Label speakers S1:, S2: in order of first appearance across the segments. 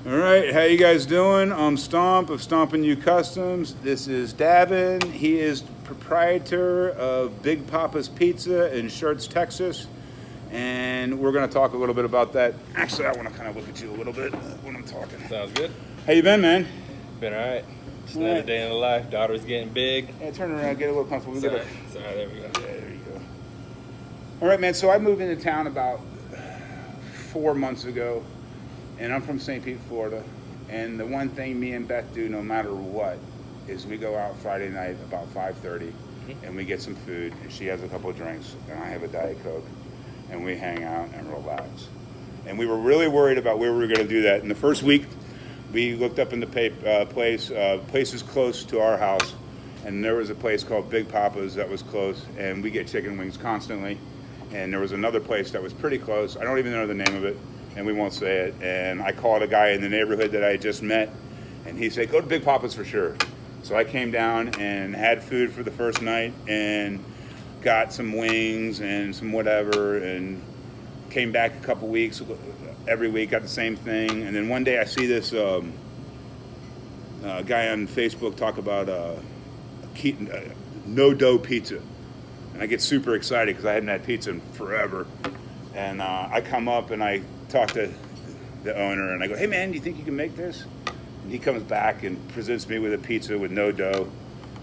S1: All right, how you guys doing? I'm Stomp of Stompin' You Customs. This is Davin. He is proprietor of Big Papa's Pizza in Schertz, Texas. And we're going to talk a little bit about that. Actually, I want to kind of look at you a little bit when I'm talking.
S2: Sounds good.
S1: How you been, man?
S2: Been all right. Just another day in the life. Daughter's getting big.
S1: Yeah, turn around, get a little comfortable.
S2: Sorry, there we go.
S1: Yeah, there you go. All right, man, so I moved into town about 4 months ago. And I'm from St. Pete, Florida. And the one thing me and Beth do no matter what is we go out Friday night about 5:30 and we get some food. And she has a couple of drinks and I have a Diet Coke. And we hang out and relax. And we were really worried about where we were going to do that. In the first week, we looked up in the places close to our house. And there was a place called Big Papa's that was close. And we get chicken wings constantly. And there was another place that was pretty close. I don't even know the name of it. And we won't say it. And I called a guy in the neighborhood that I had just met, and he said, go to Big Papa's for sure. So I came down and had food for the first night and got some wings and some whatever, and came back a couple weeks, every week, got the same thing. And then one day I see this guy on Facebook talk about no-dough pizza. And I get super excited because I hadn't had pizza in forever. And I come up and I talk to the owner and I go, hey man, do you think you can make this? And he comes back and presents me with a pizza with no dough,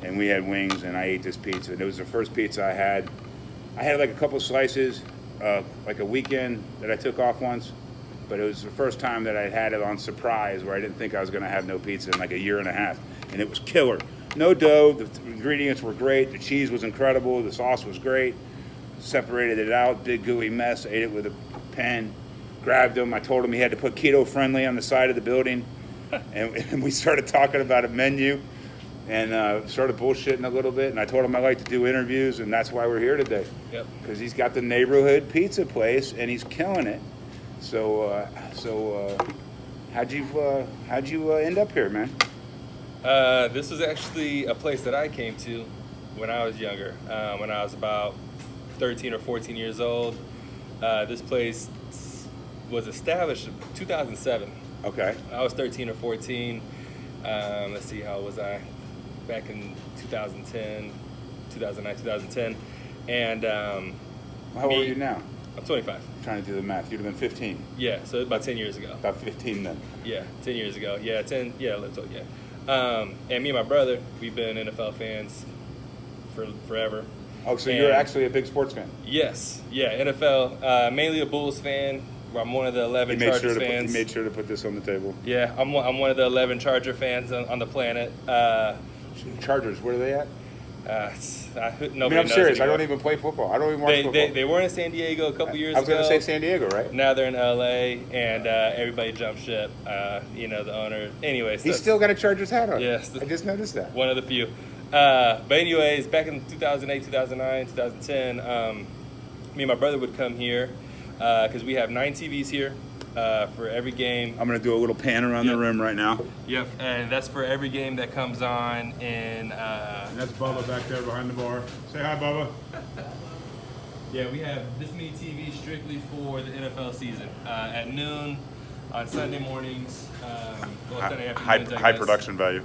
S1: and we had wings and I ate this pizza. And it was the first pizza I had. I had like a couple slices, like a weekend that I took off once, but it was the first time that I had it on surprise where I didn't think I was gonna have no pizza in like a year and a half, and it was killer. No dough, the ingredients were great, the cheese was incredible, the sauce was great. Separated it out, big gooey mess, ate it with a pen, grabbed him. I told him he had to put keto friendly on the side of the building. and we started talking about a menu and started bullshitting a little bit. And I told him I like to do interviews, and that's why we're here today.
S2: Yep.
S1: Because he's got the neighborhood pizza place and he's killing it. So how'd you end up here, man?
S2: This was actually a place that I came to when I was younger, when I was about 13 or 14 years old. This place was established in 2007.
S1: Okay.
S2: I was 13 or 14. Let's see, how old was I? Back in 2010, 2009, 2010. And
S1: how old are you now?
S2: I'm 25.
S1: I'm trying to do the math. You'd have been 15.
S2: Yeah, so about 10 years ago.
S1: About 15 then.
S2: Yeah, 10 years ago. Yeah, 10. Yeah, let's talk. Yeah. And me and my brother, we've been NFL fans for forever.
S1: Oh, so you're actually a big sports fan?
S2: Yes. Yeah, NFL. Mainly a Bulls fan. I'm one of the 11 Chargers fans.
S1: He made sure to put this on the table.
S2: Yeah, I'm one of the 11 Charger fans on the planet.
S1: Chargers, where are they at?
S2: Nobody
S1: I'm serious.
S2: Anymore.
S1: I don't even play football. I don't even watch football.
S2: They were in San Diego a couple years ago.
S1: I was going to say San Diego, right?
S2: Now they're in LA, and everybody jumped ship. The owner. Anyways.
S1: He's still got a Chargers hat on.
S2: Yes.
S1: I just noticed that.
S2: One of the few. But anyways, back in 2008, 2009, 2010, me and my brother would come here because we have 9 TVs here for every game.
S1: I'm going to do a little pan around the room right now.
S2: Yep, and that's for every game that comes on in...
S1: and that's Bubba back there behind the bar. Say hi, Bubba.
S2: Yeah, we have this many TVs strictly for the NFL season. At noon, on Sunday mornings, Sunday afternoons,
S1: high production value.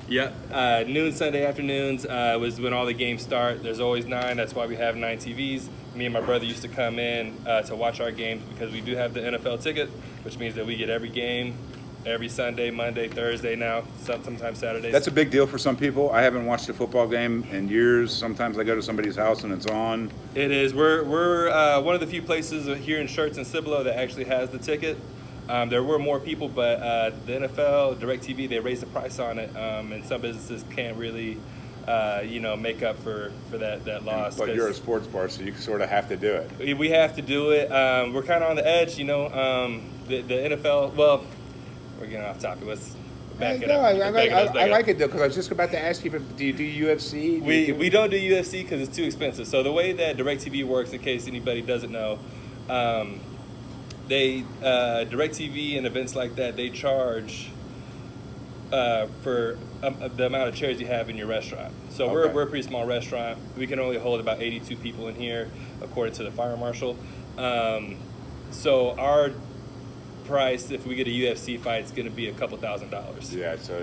S2: Yep, noon Sunday afternoons was when all the games start. There's always 9, that's why we have 9 TVs. Me and my brother used to come in to watch our games because we do have the NFL ticket, which means that we get every game, every Sunday, Monday, Thursday now, sometimes Saturdays.
S1: That's a big deal for some people. I haven't watched a football game in years. Sometimes I go to somebody's house and it's on.
S2: It is. We're one of the few places here in Schertz and Cibolo that actually has the ticket. There were more people, but the NFL, DirecTV, they raised the price on it, and some businesses can't really, make up for that loss.
S1: But you're a sports bar, so you sort of have to do it.
S2: We have to do it. We're kind of on the edge, the NFL. Well, we're getting off topic. Let's back it up.
S1: I like it though, because I was just about to ask you, do you do UFC?
S2: We don't do UFC because it's too expensive. So the way that DirecTV works, in case anybody doesn't know. They DirecTV and events like that, they charge for the amount of chairs you have in your restaurant. So we're a pretty small restaurant. We can only hold about 82 people in here, according to the fire marshal. So our price, if we get a UFC fight, it's going to be a couple $1,000s.
S1: Yeah, so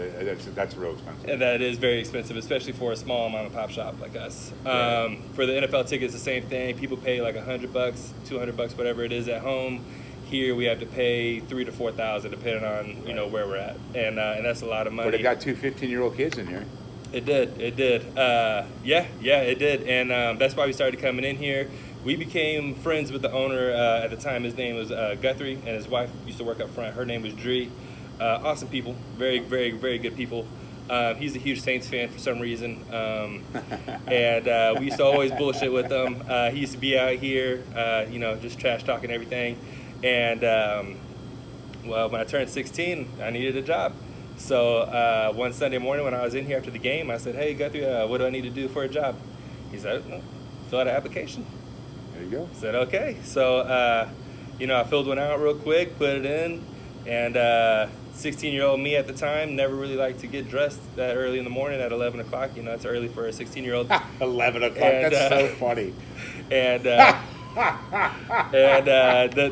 S1: that's real expensive.
S2: And that is very expensive, especially for a small mom and pop shop like us.
S1: Right.
S2: For the NFL tickets, the same thing. People pay like $100, $200, whatever it is at home. Here we have to pay $3,000 to $4,000 depending on where we're at, and that's a lot of money.
S1: But it got two 15-year-old kids in here.
S2: It did. It did. Yeah, it did, and that's why we started coming in here. We became friends with the owner at the time. His name was Guthrie, and his wife used to work up front. Her name was Dree. Awesome people, very, very, very good people. He's a huge Saints fan for some reason, and we used to always bullshit with him. He used to be out here, just trash talking everything. And well, when I turned 16, I needed a job. So one Sunday morning when I was in here after the game, I said, "Hey Guthrie, what do I need to do for a job?" He said, "Fill out an application."
S1: There you go.
S2: I said, "Okay." So I filled one out real quick, put it in, and 16-year-old me at the time never really liked to get dressed that early in the morning at 11 o'clock. It's early for a 16-year-old.
S1: 11 o'clock.
S2: And,
S1: that's so funny.
S2: And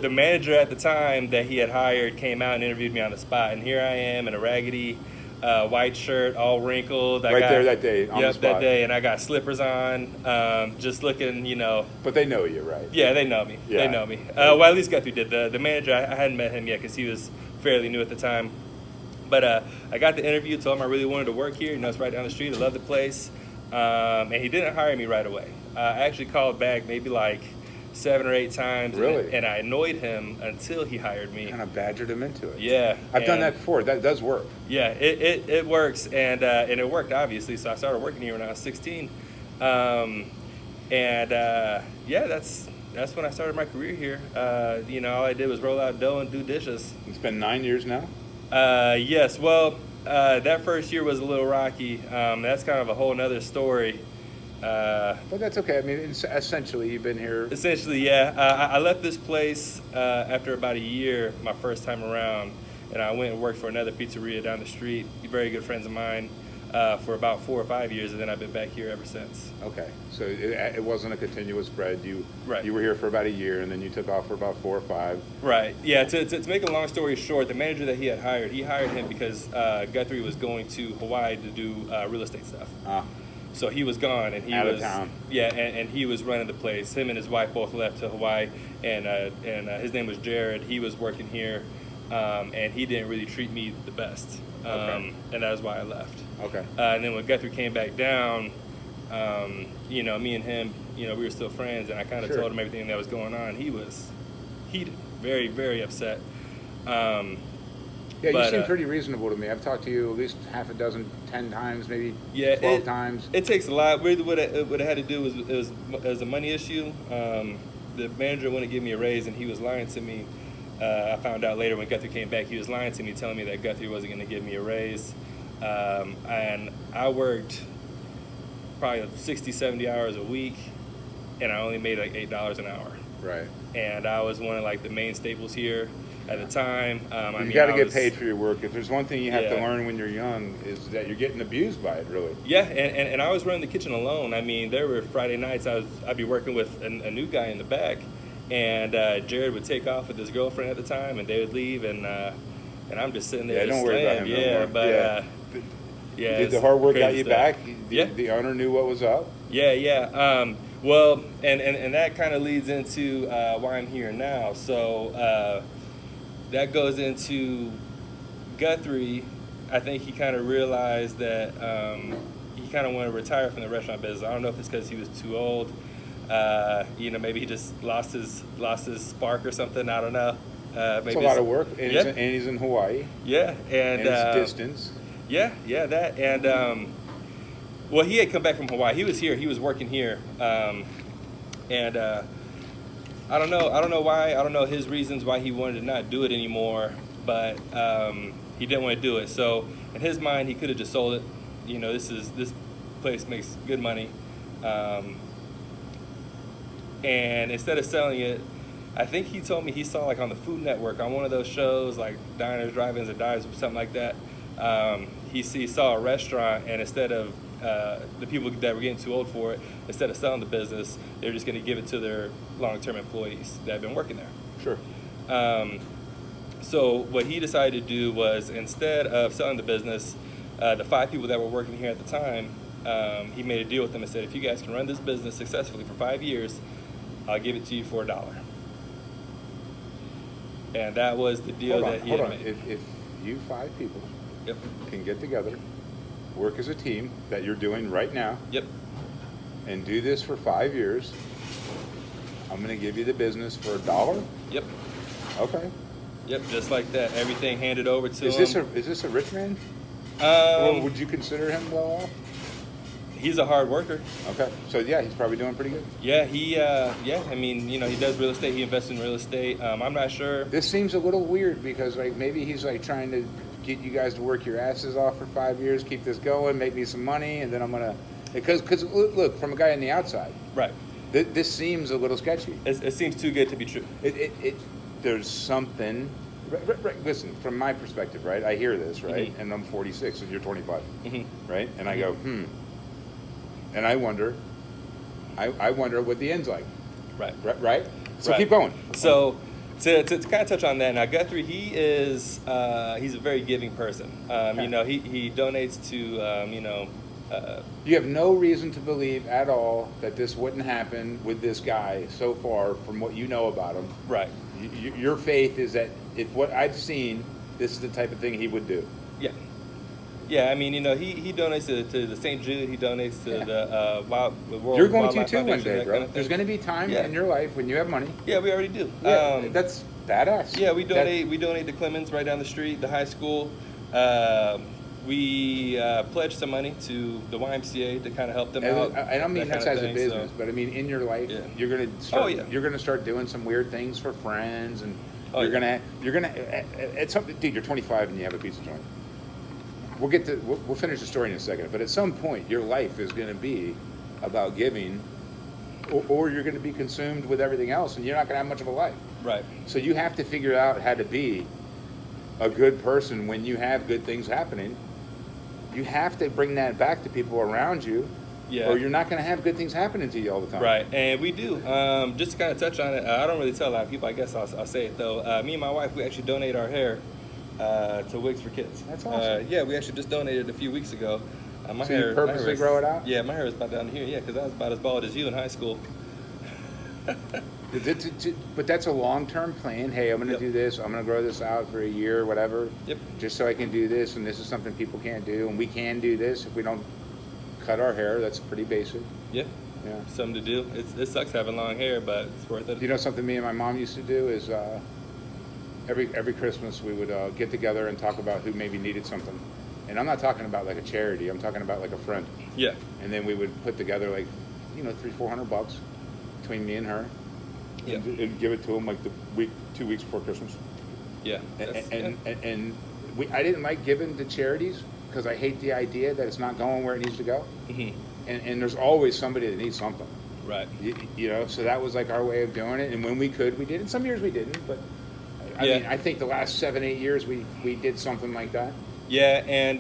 S2: the manager at the time that he had hired came out and interviewed me on the spot, and here I am in a raggedy white shirt, all wrinkled.
S1: There that day on the spot.
S2: that day, and I got slippers on, just looking,
S1: But they know you, right?
S2: Yeah, they know me.
S1: Yeah.
S2: They know me. Well, at least Guthrie did. The manager, I hadn't met him yet because he was fairly new at the time. But I got the interview, told him I really wanted to work here. It's right down the street. I love the place. And he didn't hire me right away. I actually called back maybe like 7 or 8 times.
S1: Really?
S2: And I annoyed him until he hired me.
S1: Kind of badgered him into it.
S2: Yeah.
S1: I've done that before. That does work.
S2: Yeah, it works. And it worked, obviously. So I started working here when I was 16. That's when I started my career here. All I did was roll out dough and do dishes.
S1: It's been 9 years now?
S2: Yes. Well, that first year was a little rocky. That's kind of a whole nother story.
S1: But that's okay. I mean, essentially, you've been here.
S2: Essentially, yeah. I left this place after about a year, my first time around, and I went and worked for another pizzeria down the street. Very good friends of mine. For about 4 or 5 years, and then I've been back here ever since.
S1: Okay, so it wasn't a continuous spread.
S2: Right.
S1: You were here for about a year, and then you took off for about 4 or 5.
S2: Right. Yeah. To make a long story short, the manager that he hired him because Guthrie was going to Hawaii to do real estate stuff. So he was gone, and he
S1: out
S2: was
S1: of town.
S2: Yeah, and he was running the place. Him and his wife both left to Hawaii, and his name was Jared. He was working here, and he didn't really treat me the best.
S1: Okay.
S2: And that was why I left.
S1: Okay.
S2: And then when Guthrie came back down, me and him, we were still friends, and I kind of
S1: Sure.
S2: told him everything that was going on. He was heated, very, very upset.
S1: Yeah, you seem pretty reasonable to me. I've talked to you at least half a dozen, 10 times, maybe 12 times.
S2: It takes a lot. Really, what I had to do was a money issue. The manager wouldn't give me a raise, and he was lying to me. I found out later when Guthrie came back, he was lying to me, telling me that Guthrie wasn't going to give me a raise. And I worked probably 60, 70 hours a week, and I only made like $8 an hour.
S1: Right.
S2: And I was one of like the main staples here at the time.
S1: You got to get paid for your work. If there's one thing you have to learn when you're young, is that you're getting abused by it, really.
S2: Yeah, and I was running the kitchen alone. I mean, there were Friday nights I'd be working with a new guy in the back, and Jared would take off with his girlfriend at the time, and they would leave, and I'm just sitting there.
S1: Yeah, don't worry about him.
S2: Yeah,
S1: no
S2: but
S1: yeah. Did the hard work got you
S2: stuff.
S1: back?
S2: Yeah.
S1: The owner knew what was up?
S2: Yeah. Well, and that kind of leads into why I'm here now. So that goes into Guthrie. I think he kind of realized that he kind of wanted to retire from the restaurant business. I don't know if it's because he was too old. Maybe he just lost his spark or something. I don't know. Maybe
S1: it's a lot of work, and,
S2: yeah.
S1: He's in Hawaii.
S2: Yeah,
S1: and it's distance.
S2: Yeah, that, and well, he had come back from Hawaii. He was here. He was working here, and I don't know why. I don't know his reasons why he wanted to not do it anymore, but he didn't want to do it. So in his mind, he could have just sold it. This place makes good money, and instead of selling it, I think he told me he saw like on the Food Network on one of those shows like Diners, Drive-Ins, or Dives, or something like that. He saw a restaurant, and instead of the people that were getting too old for it, instead of selling the business, they're just going to give it to their long-term employees that have been working there.
S1: Sure.
S2: So what he decided to do was, instead of selling the business, the 5 people that were working here at the time, he made a deal with them and said, if you guys can run this business successfully for 5 years, I'll give it to you for $1. And that was the deal that he had made.
S3: If you 5 people
S2: Yep.
S3: can get together, work as a team that you're doing right now,
S2: Yep.
S3: and do this for 5 years, I'm going to give you the business for $1.
S2: Yep.
S3: Okay.
S2: Yep. Just like that. Everything handed over to him.
S3: Is this a rich man? Or would you consider him well off?
S2: He's a hard worker.
S3: Okay. So yeah, he's probably doing pretty good.
S2: Yeah, I mean, he does real estate. He invests in real estate. I'm not sure.
S3: This seems a little weird because like maybe he's like trying to get you guys to work your asses off for 5 years, keep this going, make me some money, and then I'm gonna because look, from a guy on the outside,
S2: Right.
S3: this seems a little sketchy.
S2: It seems too good to be true.
S3: There's something. Right, listen, from my perspective, right? I hear this, right?
S2: Mhm.
S3: And I'm 46, and you're 25,
S2: Mhm.
S3: right? And I go, and I wonder what the end's like,
S2: Right.
S3: right? So
S2: Right.
S3: keep going.
S2: So to kind of touch on that, now Guthrie, he's a very giving person. He donates to
S3: You have no reason to believe at all that this wouldn't happen with this guy so far, from what you know about him.
S2: right.
S3: Your faith is that if what I've seen, this is the type of thing he would do.
S2: Yeah. Yeah, I mean, he donates to the St. Jude. He donates to the World
S3: You're going
S2: Wildlife
S3: to too one
S2: Foundation,
S3: day,
S2: that
S3: bro.
S2: kind of thing.
S3: There's going to be time
S2: Yeah.
S3: in your life when you have money.
S2: Yeah, we already do.
S3: Yeah, that's badass.
S2: Yeah, we donate to Clemens right down the street, the high school. We pledge some money to the YMCA to kind of help them out.
S3: I don't mean
S2: that
S3: that's
S2: kind
S3: as
S2: of
S3: a
S2: thing,
S3: business, but I mean in your life,
S2: Yeah.
S3: you're gonna start.
S2: Oh, yeah.
S3: You're gonna start doing some weird things for friends, and
S2: Oh,
S3: you're
S2: yeah.
S3: gonna at some dude. You're 25 and you have a pizza joint. We'll finish the story in a second, but at some point, your life is gonna be about giving, or you're gonna be consumed with everything else, and you're not gonna have much of a life.
S2: Right.
S3: So you have to figure out how to be a good person when you have good things happening. You have to bring that back to people around you,
S2: Yeah.
S3: or you're not going to have good things happening to you all the time.
S2: Right, and we do. Just to kind of touch on it, I don't really tell a lot of people. I guess I'll say it though. Me and my wife, we actually donate our hair to Wigs for Kids.
S3: That's awesome.
S2: Yeah, we actually just donated a few weeks ago. My
S3: So you
S2: hair,
S3: purposely grow it out?
S2: Yeah, my hair is about down here. Yeah, because I was about as bald as you in high school.
S3: But that's a long-term plan. Hey, I'm going to
S2: Yep.
S3: do this. I'm going to grow this out for a year, whatever.
S2: Yep.
S3: Just so I can do this, and this is something people can't do, and we can do this if we don't cut our hair. That's pretty basic.
S2: Yeah.
S3: Yeah.
S2: Something to do. It sucks having long hair, but it's worth it.
S3: You know something me and my mom used to do is every Christmas we would get together and talk about who maybe needed something. And I'm not talking about like a charity. I'm talking about like a friend.
S2: Yeah.
S3: And then we would put together like, $300-400 between me and her.
S2: Yeah.
S3: And give it to them like 2 weeks before Christmas.
S2: Yeah.
S3: And I didn't like giving to charities because I hate the idea that it's not going where it needs to go.
S2: Mhm.
S3: And there's always somebody that needs something.
S2: Right.
S3: So that was like our way of doing it. And when we could, we did. And some years we didn't. But I
S2: Yeah.
S3: mean, I think the last 7-8 years we did something like that.
S2: Yeah, and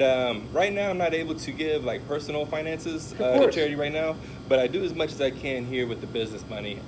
S2: right now I'm not able to give like personal finances to
S3: course.
S2: charity right now, but I do as much as I can here with the business money.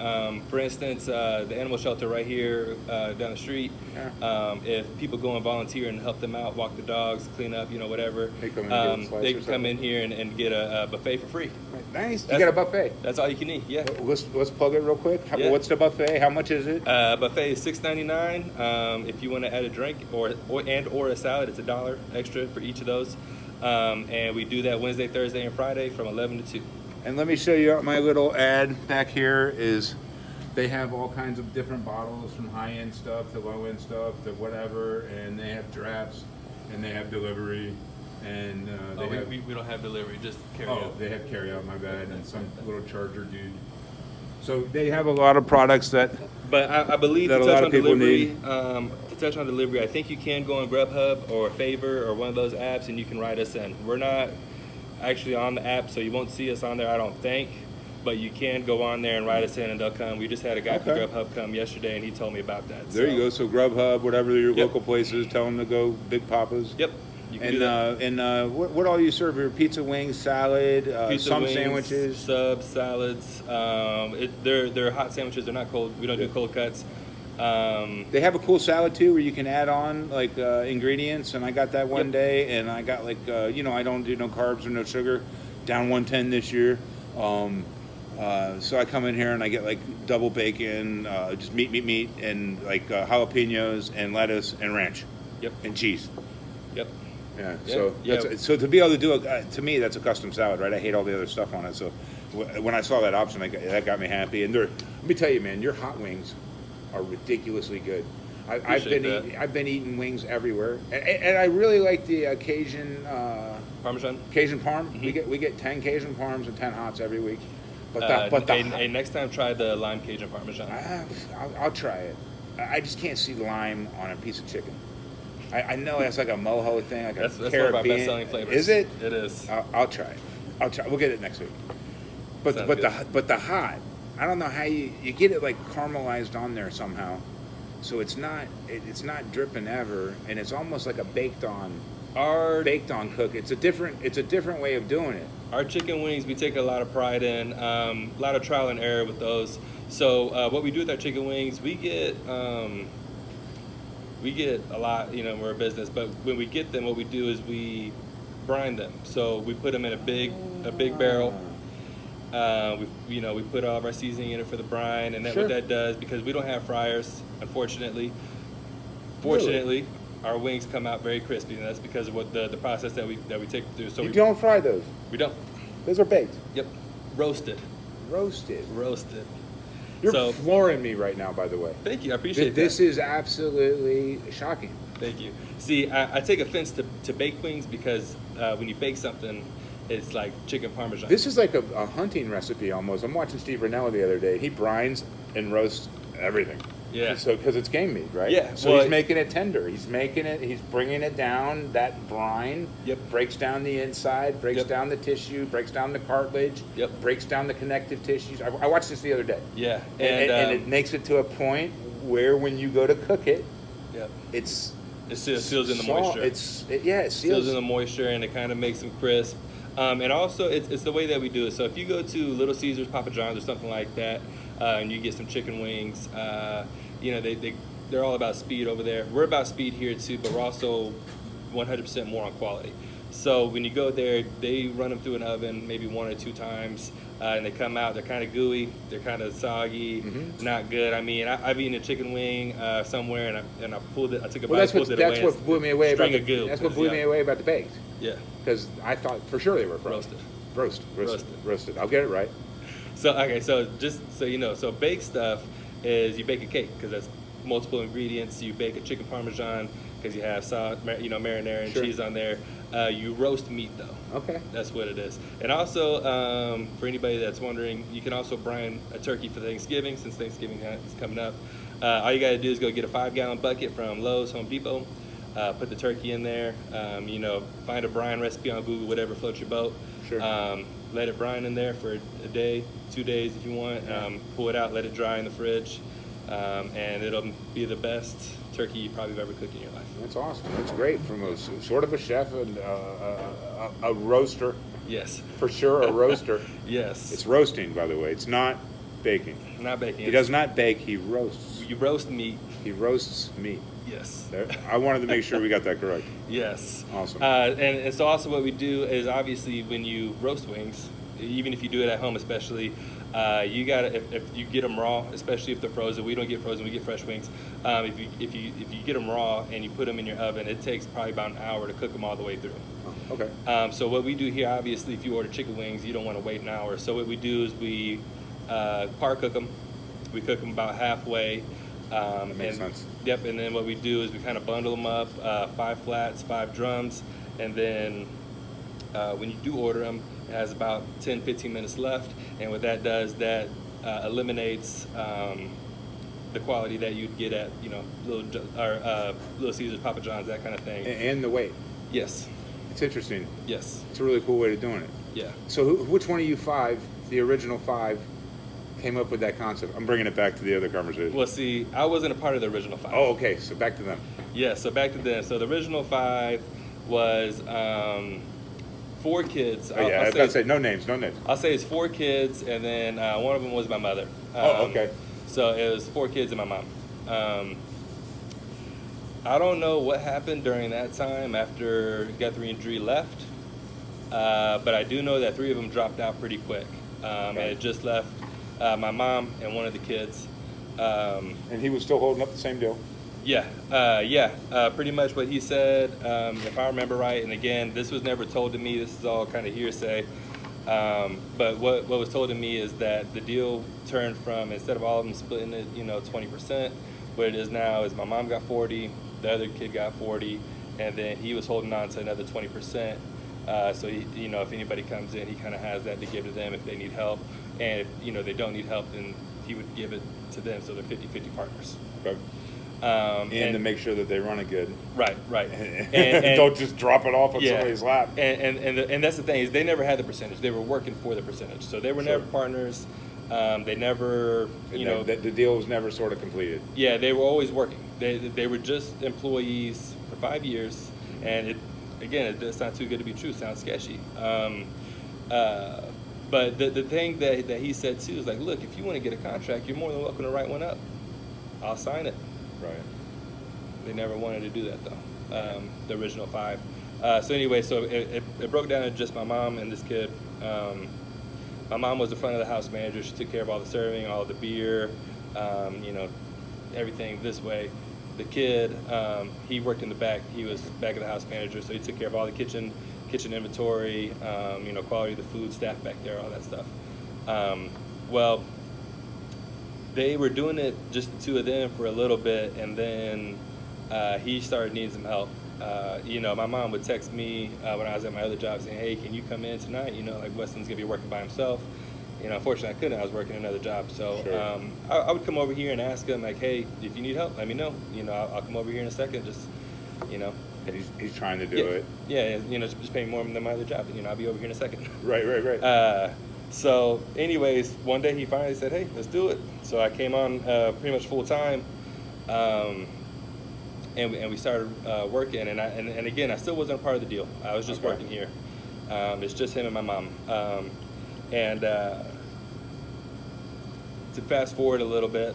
S2: For instance, the animal shelter right here down the street.
S3: Yeah.
S2: If people go and volunteer and help them out, walk the dogs, clean up, whatever,
S3: They come in and get a slice
S2: they
S3: or
S2: can come
S3: something.
S2: in here and get a buffet for free.
S3: Nice. You got a buffet.
S2: That's all you can eat. Yeah.
S3: Let's plug it real quick.
S2: Yeah.
S3: What's the buffet? How much is it?
S2: Buffet is $6.99. If you want to add a drink or a salad, it's $1 extra for each of those. And we do that Wednesday, Thursday, and Friday from 11 to 2.
S3: And let me show you my little ad back here. Is they have all kinds of different bottles, from high-end stuff to low-end stuff to whatever, and they have drafts, and they have delivery, and they have.
S2: We don't have delivery, just carry
S3: Oh, they have carry out, my bad, and some little charger dude. So they have a lot of products that.
S2: But I believe
S3: that
S2: to
S3: a
S2: touch
S3: lot
S2: on
S3: of people
S2: delivery,
S3: need.
S2: I think you can go on Grubhub or Favor or one of those apps, and you can write us in. We're not actually on the app, so you won't see us on there, I don't think. But you can go on there and write us in, and they'll come. We just had a guy from
S3: Okay.
S2: Grubhub come yesterday, and he told me about that.
S3: There you go. So Grubhub, whatever your
S2: Yep.
S3: local places, tell them to go Big Papa's.
S2: Yep. You can do that.
S3: And what all you serve here? Pizza, wings, salad,
S2: Pizza,
S3: some
S2: wings,
S3: sandwiches.
S2: subs, salads. They're hot sandwiches. They're not cold. We don't do cold cuts.
S3: They have a cool salad too, where you can add on like ingredients, and I got that one day, and I got like I don't do no carbs or no sugar, down 110 this year. So I come in here and I get like double bacon, just meat, and like jalapenos and lettuce and ranch.
S2: Yep.
S3: And cheese.
S2: Yep.
S3: Yeah.
S2: Yeah.
S3: So
S2: Yeah.
S3: so to be able to do it, to me, that's a custom salad, right? I hate all the other stuff on it. So when I saw that option, that got me happy. And let me tell you, man, your hot wings are ridiculously good. I've been eating wings everywhere, and I really like the Cajun
S2: Parmesan.
S3: Cajun parm.
S2: Mm-hmm.
S3: We get 10 Cajun parms and 10 hots every week.
S2: Next time try the lime Cajun Parmesan.
S3: I'll try it. I just can't see lime on a piece of chicken. I know that's like a mojo thing, like
S2: That's one
S3: carrot
S2: of our
S3: bean.
S2: best-selling flavors.
S3: Is it?
S2: It is.
S3: I'll try it. We'll get it next week. But
S2: Sounds
S3: but the hot, I don't know how you get it like caramelized on there somehow, so it's not dripping ever, and it's almost like a baked on cook. It's a different way of doing it.
S2: Our chicken wings, we take a lot of pride in, a lot of trial and error with those. So what we do with our chicken wings, we get a lot, we're a business, but when we get them, what we do is we brine them. So we put them in a big barrel. We put all of our seasoning in it for the brine, and what that does, because we don't have fryers, unfortunately. Fortunately, our wings come out very crispy, and that's because of what the process that we take through. So
S3: you don't fry those.
S2: We don't.
S3: Those are baked.
S2: Yep, roasted.
S3: You're flooring me right now, by the way.
S2: Thank you, I appreciate that.
S3: This is absolutely shocking.
S2: Thank you. See, I take offense to baked wings because when you bake something, it's like chicken parmesan.
S3: This is like a hunting recipe almost. I'm watching Steve Ranella the other day. He brines and roasts everything.
S2: Yeah.
S3: So because it's game meat, right?
S2: Yeah.
S3: So he's making it tender. He's bringing it down. That brine.
S2: Yep.
S3: Breaks down the inside. Breaks down the tissue. Breaks down the cartilage.
S2: Yep.
S3: Breaks down the connective tissues. I watched this the other day.
S2: Yeah.
S3: And it makes it to a point where when you go to cook it,
S2: yep.
S3: It
S2: seals in the moisture.
S3: It seals
S2: in the moisture, and it kind of makes them crisp. And also, it's the way that we do it. So if you go to Little Caesars, Papa John's, or something like that, and you get some chicken wings, they're all about speed over there. We're about speed here too, but we're also 100% more on quality. So when you go there, they run them through an oven maybe 1 or 2 times, and they come out. They're kind of gooey, they're kind of soggy, not good. I mean, I've eaten a chicken wing somewhere, and I pulled it. I took a bite, pulled it away.
S3: That's what blew me away about
S2: That's what
S3: blew me away about the baked.
S2: Yeah,
S3: because I thought for sure they were
S2: roasted.
S3: Roasted. I'll get it right.
S2: So just so you know, so baked stuff is you bake a cake because that's multiple ingredients. You bake a chicken parmesan because you have marinara and cheese on there. You roast meat though.
S3: Okay.
S2: That's what it is. And also, for anybody that's wondering, you can also brine a turkey for Thanksgiving, since Thanksgiving is coming up. All you got to do is go get a 5-gallon bucket from Lowe's, Home Depot. Put the turkey in there. Find a brine recipe on Google, whatever floats your boat.
S3: Sure.
S2: Let it brine in there for a day, 2 days if you want. Pull it out, let it dry in the fridge, and it'll be the best turkey you probably have ever cooked in your life.
S3: That's awesome. That's great. From a sort of a chef and a roaster.
S2: Yes.
S3: For sure, a roaster.
S2: Yes.
S3: It's roasting, by the way. It's not baking.
S2: Not baking.
S3: He does not bake. He roasts.
S2: You roast meat.
S3: He roasts meat.
S2: Yes.
S3: I wanted to make sure we got that correct.
S2: Yes.
S3: Awesome.
S2: And so also what we do is obviously when you roast wings, even if you do it at home especially, you gotta if you get them raw, especially if they're frozen. We don't get frozen; we get fresh wings. If you get them raw and you put them in your oven, it takes probably about an hour to cook them all the way through.
S3: Oh, okay.
S2: So what we do here, obviously, if you order chicken wings, you don't want to wait an hour. So what we do is we par cook them. We cook them about halfway.
S3: That makes sense.
S2: Yep, and then what we do is we kind of bundle them up, 5 flats, 5 drums, and then when you do order them, it has about 10-15 minutes left, and what that does, that eliminates the quality that you'd get at Little Caesars, Papa John's, that kind of thing.
S3: And the weight.
S2: Yes.
S3: It's interesting.
S2: Yes.
S3: It's a really cool way of doing it.
S2: Yeah.
S3: So which one of you 5, the original 5, came up with that concept? I'm bringing it back to the other conversation.
S2: Well, see, I wasn't a part of the original 5.
S3: Oh, okay. So back to them.
S2: Yeah, so back to them. So the original 5 was 4 kids.
S3: Oh, yeah, I was about to say, no names.
S2: I'll say it's 4 kids, and then one of them was my mother.
S3: Okay.
S2: So it was 4 kids and my mom. I don't know what happened during that time after Guthrie and Dree left, but I do know that 3 of them dropped out pretty quick. And it just left my mom and one of the kids.
S3: And he was still holding up the same deal?
S2: Pretty much what he said, if I remember right. And again, this was never told to me. This is all kind of hearsay. But what was told to me is that the deal turned from, instead of all of them splitting it, 20%, what it is now is my mom got 40, the other kid got 40, and then he was holding on to another 20%. So he, if anybody comes in, he kind of has that to give to them if they need help. And if, they don't need help, then he would give it to them. So they're 50-50 partners.
S3: Okay. And to make sure that they run it good.
S2: Right.
S3: And don't just drop it off on somebody's lap.
S2: And that's the thing, is they never had the percentage. They were working for the percentage. So they were never partners. They never,
S3: the deal was never sort of completed.
S2: Yeah, they were always working. They were just employees for 5 years. And it does sound too good to be true. Sounds sketchy. But the thing that he said too is like, look, if you want to get a contract, you're more than welcome to write one up. I'll sign it.
S3: Right.
S2: They never wanted to do that though. The original 5. So anyway, so it broke down to just my mom and this kid. My mom was the front of the house manager. She took care of all the serving, all the beer, everything this way. The kid, he worked in the back. He was back of the house manager, so he took care of all the kitchen inventory, quality of the food, staff back there, all that stuff. Well, they were doing it, just the 2 of them, for a little bit, and then he started needing some help. My mom would text me when I was at my other job saying, hey, can you come in tonight? Like Weston's going to be working by himself. Unfortunately I couldn't. I was working another job. So
S3: sure.
S2: I would come over here and ask him, like, hey, if you need help, let me know. I'll come over here in a second. Just,
S3: And he's trying to do it.
S2: Yeah, just pay me more than my other job. I'll be over here in a second.
S3: Right.
S2: So anyways, one day he finally said, hey, let's do it. So I came on pretty much full time. And we started working, and again, I still wasn't a part of the deal. I was just working here. It's just him and my mom. And to fast forward a little bit,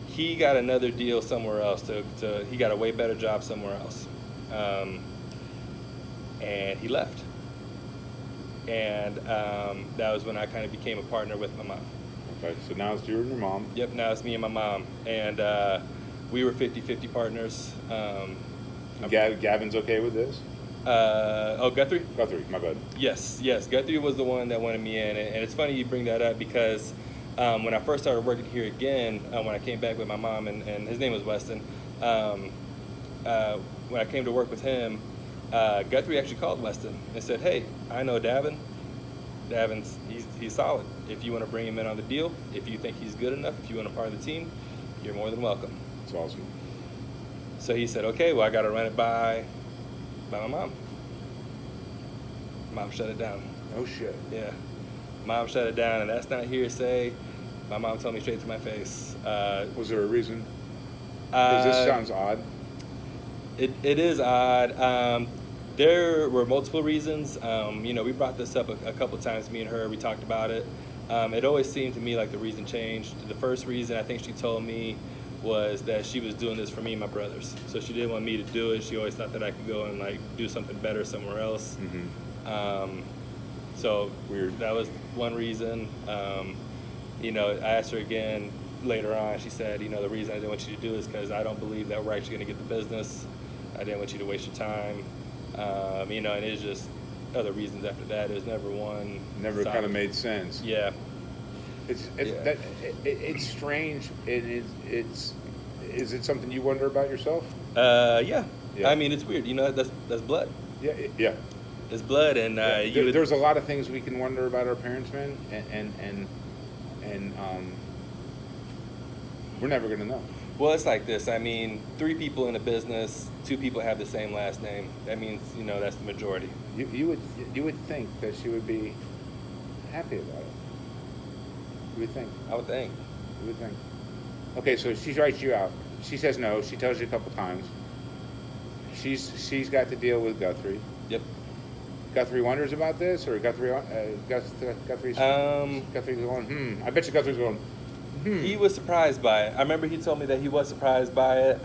S2: he got another deal somewhere else. He got a way better job somewhere else, and he left. And that was when I kind of became a partner with my mom.
S3: Okay, so now it's you and your mom.
S2: Yep, now it's me and my mom, and we were 50-50 partners.
S3: Gavin's okay with this?
S2: Guthrie?
S3: Guthrie, my bad.
S2: Yes. Guthrie was the one that wanted me in, and it's funny you bring that up because when I first started working here again, when I came back with my mom, and his name was Weston, when I came to work with him, Guthrie actually called Weston and said, hey, I know Davin. He's solid. If you want to bring him in on the deal, if you think he's good enough, if you want a part of the team, you're more than welcome.
S3: That's awesome.
S2: So he said, okay, well, I got to run it by my mom. Mom shut it down.
S3: Oh, shit.
S2: Yeah. Mom shut it down, and that's not hearsay. My mom told me straight to my face.
S3: Was there a reason? Because this sounds odd.
S2: It is odd. There were multiple reasons. We brought this up a couple of times, me and her. We talked about it. It always seemed to me like the reason changed. The first reason I think she told me was that she was doing this for me and my brothers. So she didn't want me to do it. She always thought that I could go and do something better somewhere else.
S3: Mm-hmm.
S2: So
S3: weird.
S2: That was one reason. I asked her again later on. She said, the reason I didn't want you to do it is because I don't believe that we're actually going to get the business. I didn't want you to waste your time. And it's just other reasons after that. There's never one.
S3: Never kind of made sense.
S2: Yeah.
S3: It's strange. Is it something you wonder about yourself?
S2: Yeah. I mean, it's weird. That's blood.
S3: Yeah.
S2: It's blood, and
S3: there's a lot of things we can wonder about our parents, man, and we're never gonna know.
S2: Well, it's like this. I mean, 3 people in a business, 2 people have the same last name. That means that's the majority.
S3: You would think that she would be happy about it. You would think.
S2: I would think.
S3: You would think. Okay, so she writes you out. She says no. She tells you a couple times. She's got to deal with Guthrie.
S2: Yep.
S3: Guthrie wonders about this, or Guthrie's going, I bet you Guthrie's going,
S2: He was surprised by it. I remember he told me that he was surprised by it,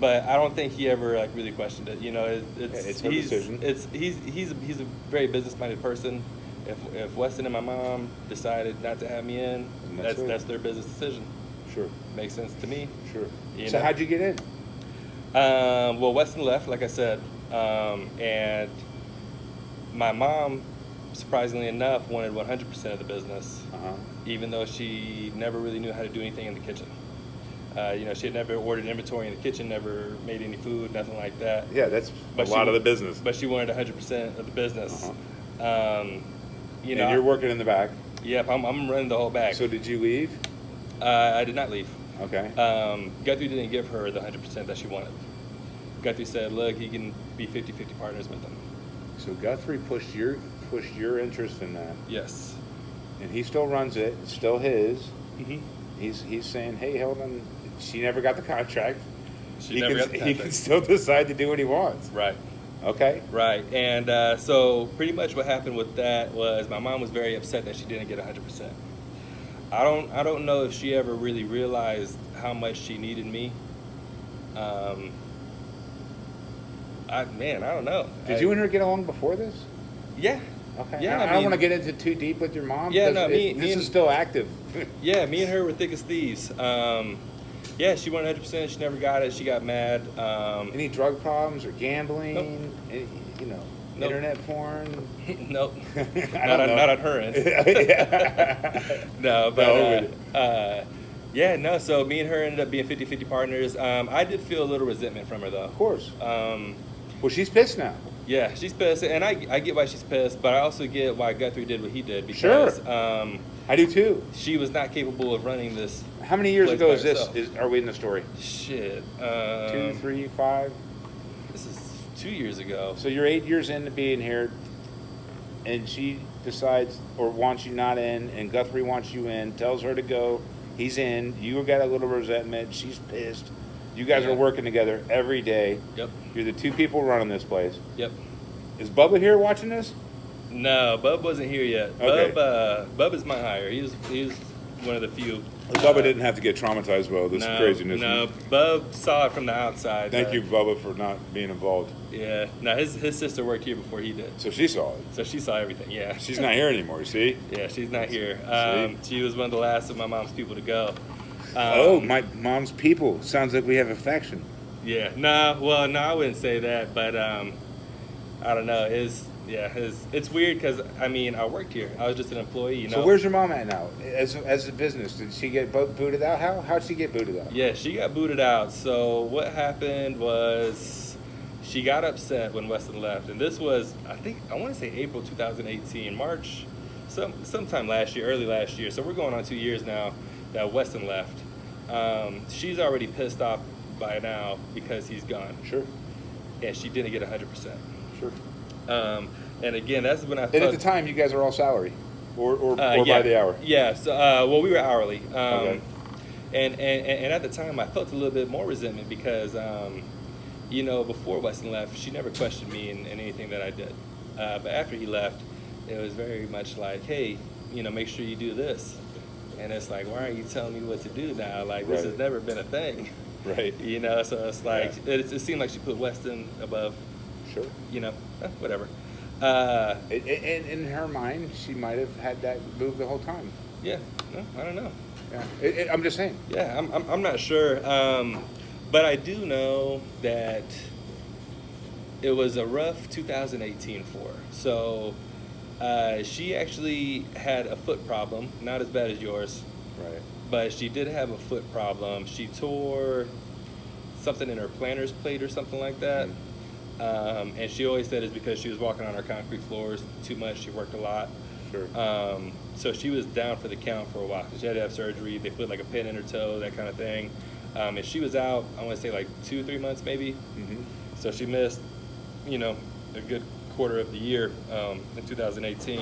S2: but I don't think he ever like really questioned it. You know,
S3: It's her decision.
S2: He's a very business-minded person. If Weston and my mom decided not to have me in, that's their business decision.
S3: Sure.
S2: Makes sense to me.
S3: Sure.
S2: You
S3: So
S2: know?
S3: how'd you get in?
S2: Well, Weston left, like I said, and my mom, surprisingly enough, wanted 100% of the business, even though she never really knew how to do anything in the kitchen. You know, she had never ordered inventory in the kitchen, never made any food, nothing like that.
S3: Yeah, that's
S2: But
S3: a lot of the business.
S2: But she wanted 100% of the business. You know,
S3: and you're working in the back.
S2: Yep, I'm running the whole bag.
S3: So did you leave?
S2: I did not leave.
S3: Okay.
S2: Guthrie didn't give her the 100% that she wanted. Guthrie said, look, he can be 50-50 partners with them.
S3: So Guthrie pushed your interest in that,
S2: Yes.
S3: and he still runs it. It's still his.
S2: Mm-hmm.
S3: He's saying, hey, hold on. She never got the contract.
S2: She never got the
S3: He
S2: contract.
S3: can still decide to do what he wants.
S2: Right.
S3: Okay.
S2: Right. And so pretty much what happened with that was my mom was very upset that she didn't get 100%. I don't know if she ever really realized how much she needed me. I don't know.
S3: Did you and her get along before this?
S2: Yeah.
S3: Okay.
S2: Yeah,
S3: I don't want to get into too deep with your mom.
S2: Yeah,
S3: because
S2: no, me
S3: this
S2: and-
S3: is still active.
S2: Yeah, me and her were thick as thieves. Yeah, she wanted 100%. She never got it. She got mad.
S3: Any drug problems or gambling?
S2: Nope.
S3: Any,
S2: Nope.
S3: internet porn?
S2: Nope.
S3: I
S2: not
S3: don't know.
S2: not on her end. No, but yeah, no. So me and her ended up being 50-50 partners. I did feel a little resentment from her though.
S3: Of course.
S2: Um,
S3: Well, she's pissed now.
S2: yeah, she's pissed, and I get why she's pissed, but I also get why Guthrie did what he did because
S3: I do too.
S2: she was not capable of running this.
S3: How many years
S2: place
S3: ago
S2: by
S3: is this?
S2: herself.
S3: Are we in the story?
S2: Shit.
S3: 2, 3, 5.
S2: This is 2 years ago.
S3: So you're 8 years into being here, and she decides or wants you not in, and Guthrie wants you in, tells her to go. He's in. You got a little resentment. She's pissed. You guys
S2: Yeah.
S3: are working together every day.
S2: Yep.
S3: You're the two people running this place.
S2: Yep.
S3: Is Bubba here watching this?
S2: No, Bub wasn't here yet.
S3: Okay.
S2: Bub is my hire. He was one of the few.
S3: Bubba didn't have to get traumatized by all this
S2: No,
S3: craziness.
S2: no, Bub saw it from the outside.
S3: Thank you, Bubba, for not being involved.
S2: Yeah. No, his sister worked here before he did,
S3: So she saw it.
S2: so she saw everything. Yeah.
S3: She's not here anymore, you see?
S2: Yeah, she's not here.
S3: See?
S2: She was one of the last of my mom's people to go.
S3: Oh, my mom's people. Sounds like we have affection.
S2: Yeah. No, I wouldn't say that, but I don't know. It's weird because I mean I worked here. I was just an employee, you know.
S3: So where's your mom at now? As a business, did she get booted out? How'd she get booted out?
S2: Yeah, she got booted out. So what happened was she got upset when Weston left, and this was I want to say April 2018, March, sometime last year, early last year. So we're going on 2 years now that Weston left. She's already pissed off by now because he's gone,
S3: Sure.
S2: and she didn't get 100%.
S3: Sure.
S2: And again, that's when I
S3: And
S2: felt.
S3: at the time, you guys are all salary, or
S2: yeah,
S3: by the hour.
S2: Yeah. So, well, we were hourly.
S3: Okay.
S2: And at the time, I felt a little bit more resentment because, you know, before Weston left, she never questioned me in anything that I did. But after he left, it was very much like, hey, you know, make sure you do this. And it's like, why are you telling me what to do now? Like, this
S3: Right.
S2: has never been a thing.
S3: Right.
S2: You know, so it's like,
S3: Yeah.
S2: it seemed like she put Weston above,
S3: Sure.
S2: you know, whatever.
S3: And in her mind, she might have had that move the whole time.
S2: Yeah, no, I don't know.
S3: Yeah. I'm just saying.
S2: Yeah, I'm not sure, but I do know that it was a rough 2018 for her. So she actually had a foot problem, not as bad as yours,
S3: Right.
S2: but she did have a foot problem. She tore something in her plantar's plate or something like that. And she always said it's because she was walking on our concrete floors too much. She worked a lot.
S3: Sure.
S2: So she was down for the count for a while. She had to have surgery. They put like a pin in her toe, that kind of thing. And she was out, I want to say like 2-3 months maybe.
S3: Mm-hmm.
S2: So she missed, you know, a good quarter of the year in 2018,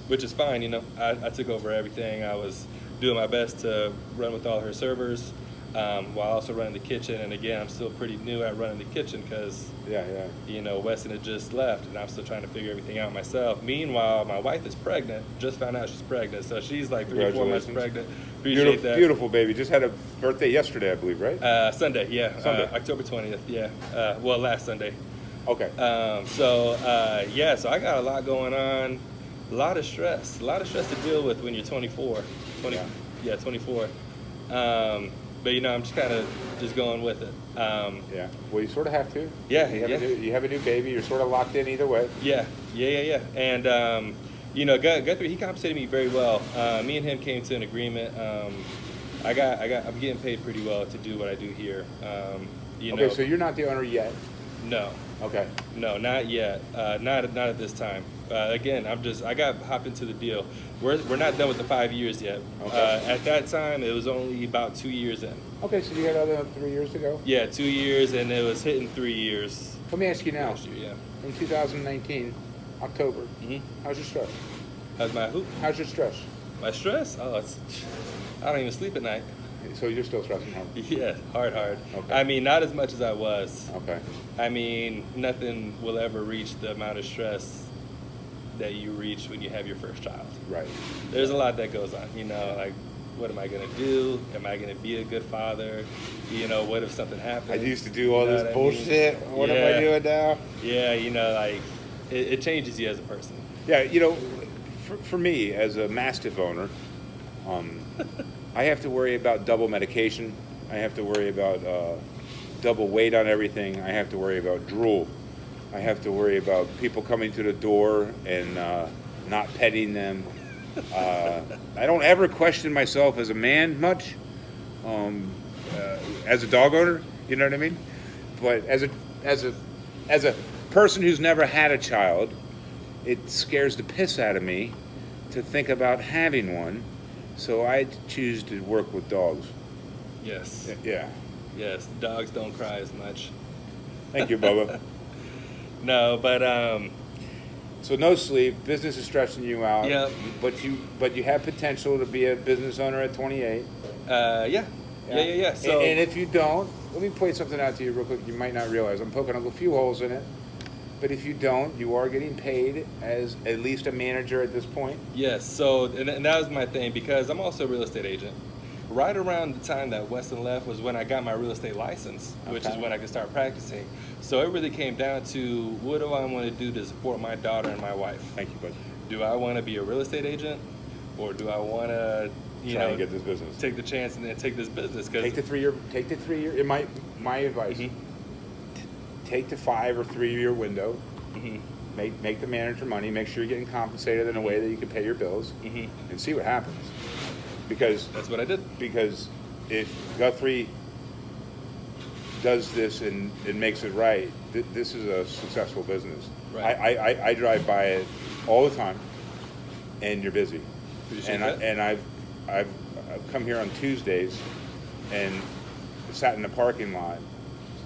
S2: which is fine. You know, I took over everything. I was doing my best to run with all her servers. while also running the kitchen. And again, I'm still pretty new at running the kitchen because,
S3: Yeah.
S2: Weston had just left, and I'm still trying to figure everything out myself. Meanwhile, my wife is pregnant. Just found out she's pregnant, so she's like 3 or 4 months pregnant. Appreciate
S3: Beautiful,
S2: that.
S3: beautiful baby. Just had a birthday yesterday, I believe, right?
S2: Sunday, yeah.
S3: Sunday.
S2: October 20th, yeah. Last Sunday.
S3: Okay.
S2: So I got a lot going on. A lot of stress to deal with when you're 24. 24. But I'm just kind of just going with it.
S3: Yeah. Well, you sort of have to.
S2: Yeah,
S3: You have a new baby. You're sort of locked in either way.
S2: Yeah. And Guthrie, he compensated me very well. Me and him came to an agreement. I'm getting paid pretty well to do what I do here.
S3: Okay, so you're not the owner yet.
S2: No.
S3: Okay.
S2: No, not yet. Not at this time. Again, I got hopped into the deal. We're not done with the 5 years yet.
S3: Okay.
S2: At that time, it was only about 2 years in.
S3: Okay, so you got another 3 years to go.
S2: Yeah, 2 years, and it was hitting 3 years.
S3: Let me ask you now.
S2: Last year, yeah.
S3: In 2019, October, how's your stress?
S2: How's my hoop?
S3: How's your stress?
S2: My stress? I don't even sleep at night.
S3: So you're still stressing hard?
S2: Yeah, hard.
S3: Okay.
S2: I mean, not as much as I was.
S3: Okay.
S2: I mean, nothing will ever reach the amount of stress that you reach when you have your first child.
S3: Right.
S2: There's a lot that goes on, like, what am I going to do? Am I going to be a good father? What if something happens?
S3: I used to do all
S2: You know
S3: this
S2: what I mean?
S3: bullshit. What am I doing now?
S2: Yeah, it changes you as a person.
S3: Yeah, for me as a Mastiff owner, I have to worry about double medication. I have to worry about double weight on everything. I have to worry about drool. I have to worry about people coming to the door and not petting them. I don't ever question myself as a man much, as a dog owner. You know what I mean? But as a person who's never had a child, it scares the piss out of me to think about having one. So I choose to work with dogs.
S2: Yes.
S3: Yeah.
S2: Yes, dogs don't cry as much.
S3: Thank you, Bubba.
S2: No, but
S3: So no sleep. Business is stressing you out.
S2: Yeah.
S3: But you have potential to be a business owner at 28.
S2: Yeah. So
S3: And if you don't, let me point something out to you real quick. You might not realize I'm poking a few holes in it. But if you don't, you are getting paid as at least a manager at this point.
S2: yes, so and that was my thing because I'm also a real estate agent. Right around the time that Weston left was when I got my real estate license, which is when I could start practicing. So it really came down to what do I want to do to support my daughter and my wife?
S3: Thank you, bud.
S2: Do I want to be a real estate agent, or do I want to,
S3: Try and get this business.
S2: take the chance and then take this business?
S3: Take the 3 year. Take the 3 year. My advice. Take the 5 or 3 year window. Make the manager money. Make sure you're getting compensated in a way that you can pay your bills, and see what happens. Because
S2: That's what I did.
S3: Because if Guthrie does this and makes it right, this is a successful business.
S2: Right.
S3: I drive by it all the time, and you're busy.
S2: Appreciate
S3: And
S2: that.
S3: I've come here on Tuesdays and sat in the parking lot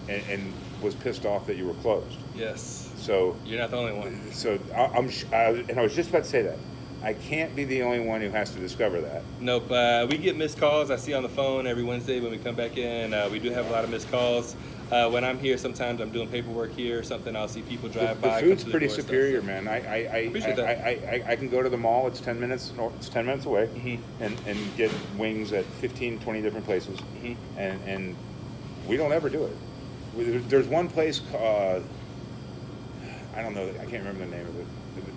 S3: and was pissed off that you were closed.
S2: Yes.
S3: So
S2: You're not the only one.
S3: So and I was just about to say that. I can't be the only one who has to discover that.
S2: Nope. We get missed calls. I see on the phone every Wednesday when we come back in. We do have a lot of missed calls. When I'm here, sometimes I'm doing paperwork here or something. I'll see people drive by.
S3: The food's
S2: come to
S3: pretty
S2: door and
S3: superior,
S2: stuff.
S3: man.
S2: Appreciate that.
S3: I can go to the mall. It's 10 minutes. It's 10 minutes away, and get wings at 15, 20 different places, and we don't ever do it. There's one place. I don't know. I can't remember the name of it.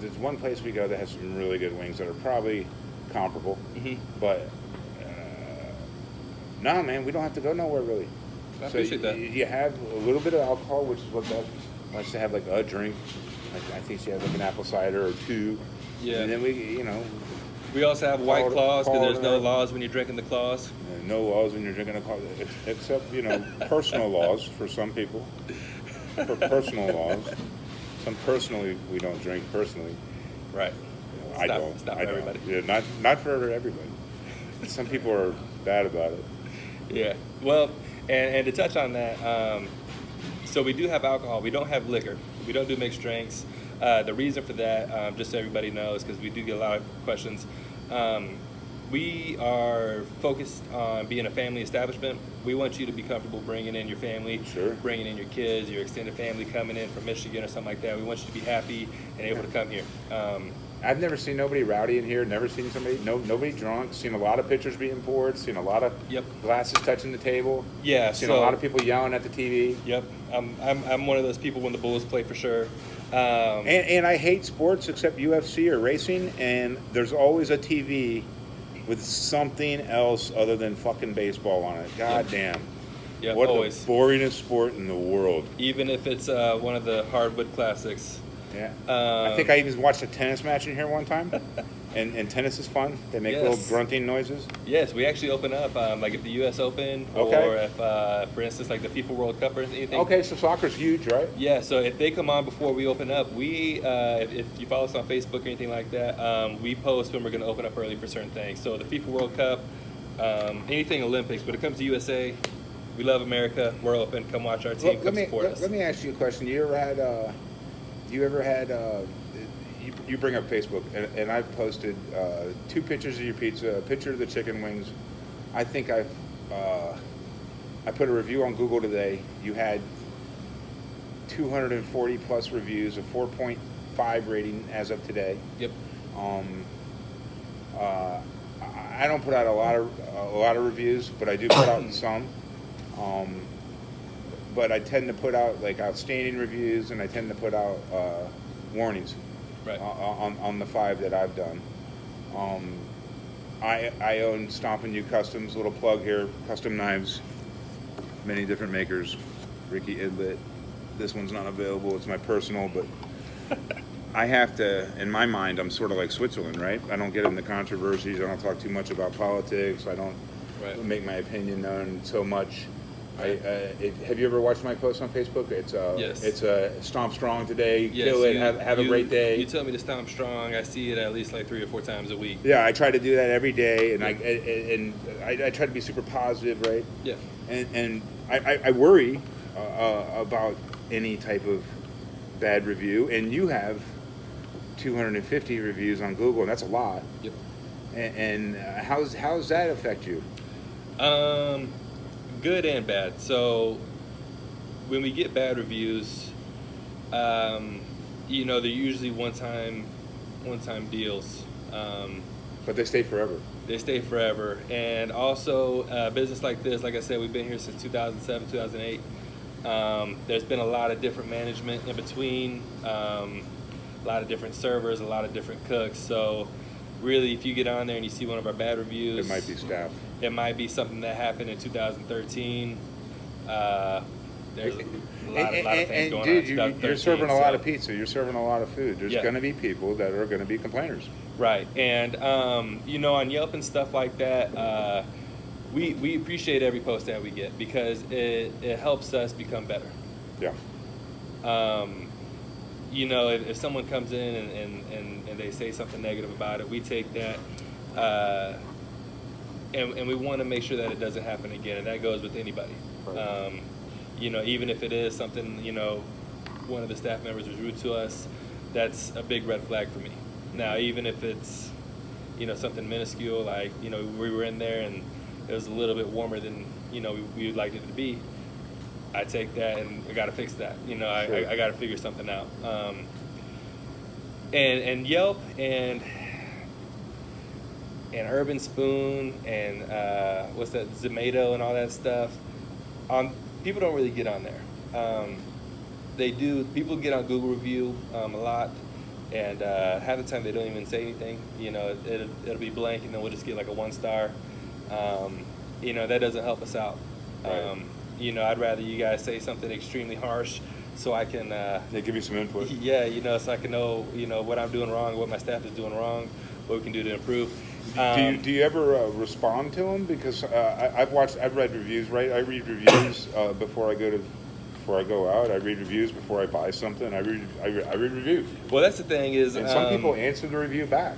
S3: There's one place we go that has some really good wings that are probably comparable, but no, man, we don't have to go nowhere really.
S2: I appreciate that.
S3: You have a little bit of alcohol, which is what Beth likes to have, like a drink. Like, I think she has like an apple cider or two.
S2: Yeah.
S3: And then
S2: We also have white claws because there's no
S3: call it-
S2: laws when you're drinking the claws.
S3: no laws when you're drinking alcohol, except personal laws for some people. For personal laws, personally we don't drink personally.
S2: Right.
S3: I don't.
S2: It's not
S3: I
S2: for
S3: don't.
S2: everybody.
S3: Yeah, not for everybody. Some people are bad about it.
S2: Yeah. Well, and to touch on that, so we do have alcohol. We don't have liquor. We don't do mixed drinks. The reason for that, just so everybody knows, because we do get a lot of questions, we are focused on being a family establishment. We want you to be comfortable bringing in your family,
S3: Sure.
S2: bringing in your kids, your extended family coming in from Michigan or something like that. We want you to be happy and able to come here.
S3: I've never seen nobody rowdy in here. Never seen nobody drunk. Seen a lot of pitchers being poured. Seen a lot of
S2: Yep.
S3: glasses touching the table.
S2: Yeah,
S3: Seen
S2: so
S3: a lot of people yelling at the TV.
S2: Yep, I'm one of those people when the Bulls play for sure.
S3: And I hate sports except UFC or racing. And there's always a TV with something else other than fucking baseball on it. God damn.
S2: Yep,
S3: What
S2: always.
S3: the boringest sport in the world.
S2: Even if it's one of the hardwood classics.
S3: Yeah. I think I even watched a tennis match in here one time. And tennis is fun. They make little
S2: Yes.
S3: grunting noises.
S2: Yes, we actually open up like at the U.S. Open,
S3: Okay.
S2: or if, for instance, like the FIFA World Cup or anything.
S3: Okay, so soccer's huge, right?
S2: Yeah, so if they come on before we open up, we if you follow us on Facebook or anything like that, we post when we're going to open up early for certain things. So the FIFA World Cup, anything Olympics. When it comes to USA, we love America. We're open. Come watch our team. Come support us.
S3: Let me ask you a question. You ever had you bring up Facebook, and I've posted 2 pictures of your pizza, a picture of the chicken wings. I think I put a review on Google today. You had 240 plus reviews, a 4.5 rating as of today.
S2: Yep.
S3: I don't put out a lot of reviews, but I do put out some. But I tend to put out like outstanding reviews, and I tend to put out warnings.
S2: Right.
S3: On the 5 that I've done. I own Stompin' You Customs, little plug here, custom knives, many different makers, Ricky Idlet. This one's not available, it's my personal, but I have to, in my mind, I'm sort of like Switzerland, right? I don't get into controversies, I don't talk too much about politics, I don't make my opinion known so much. Have you ever watched my post on Facebook?
S2: Yes.
S3: It's stomp strong today.
S2: Yes,
S3: Kill it. Have a great day.
S2: You tell me to stomp strong. I see it at least like 3 or 4 times a week.
S3: Yeah, I try to do that every day, and I try to be super positive, right?
S2: Yeah.
S3: And I worry about any type of bad review, and you have 250 reviews on Google, and that's a lot.
S2: Yep.
S3: And how's that affect you?
S2: Good and bad. So when we get bad reviews, they're usually one-time deals.
S3: But they stay forever.
S2: They stay forever. And also, business like this, like I said, we've been here since 2007, 2008. There's been a lot of different management in between, a lot of different servers, a lot of different cooks. So really, if you get on there and you see one of our bad reviews,
S3: It might be staff.
S2: it might be something that happened in 2013. There's a lot of things going on in 2013.
S3: You're serving a lot of pizza. You're serving a lot of food. There's
S2: Yeah.
S3: going to be people that are going to be complainers.
S2: Right, and on Yelp and stuff like that, we appreciate every post that we get because it helps us become better.
S3: Yeah.
S2: If someone comes in and they say something negative about it, we take that, and we want to make sure that it doesn't happen again, and that goes with anybody.
S3: Right.
S2: Even if it is something, one of the staff members was rude to us, that's a big red flag for me. Now, even if it's, something minuscule, like, we were in there and it was a little bit warmer than, we would like it to be, I take that and I got to fix that.
S3: Sure.
S2: I got to figure something out. And Yelp and Urban Spoon and what's that, Zomato and all that stuff, people don't really get on there. They do. People get on Google Review a lot, and half the time they don't even say anything. It'll be blank, and then we'll just get like a 1-star. That doesn't help us out.
S3: Right.
S2: I'd rather you guys say something extremely harsh so I can.
S3: They give you some input.
S2: Yeah, so I can know, what I'm doing wrong, what my staff is doing wrong, what we can do to improve.
S3: Do you ever respond to them? Because I've read reviews. Right, I read reviews before I go out. I read reviews before I buy something. I read reviews.
S2: Well, that's the thing is,
S3: And some people answer the review back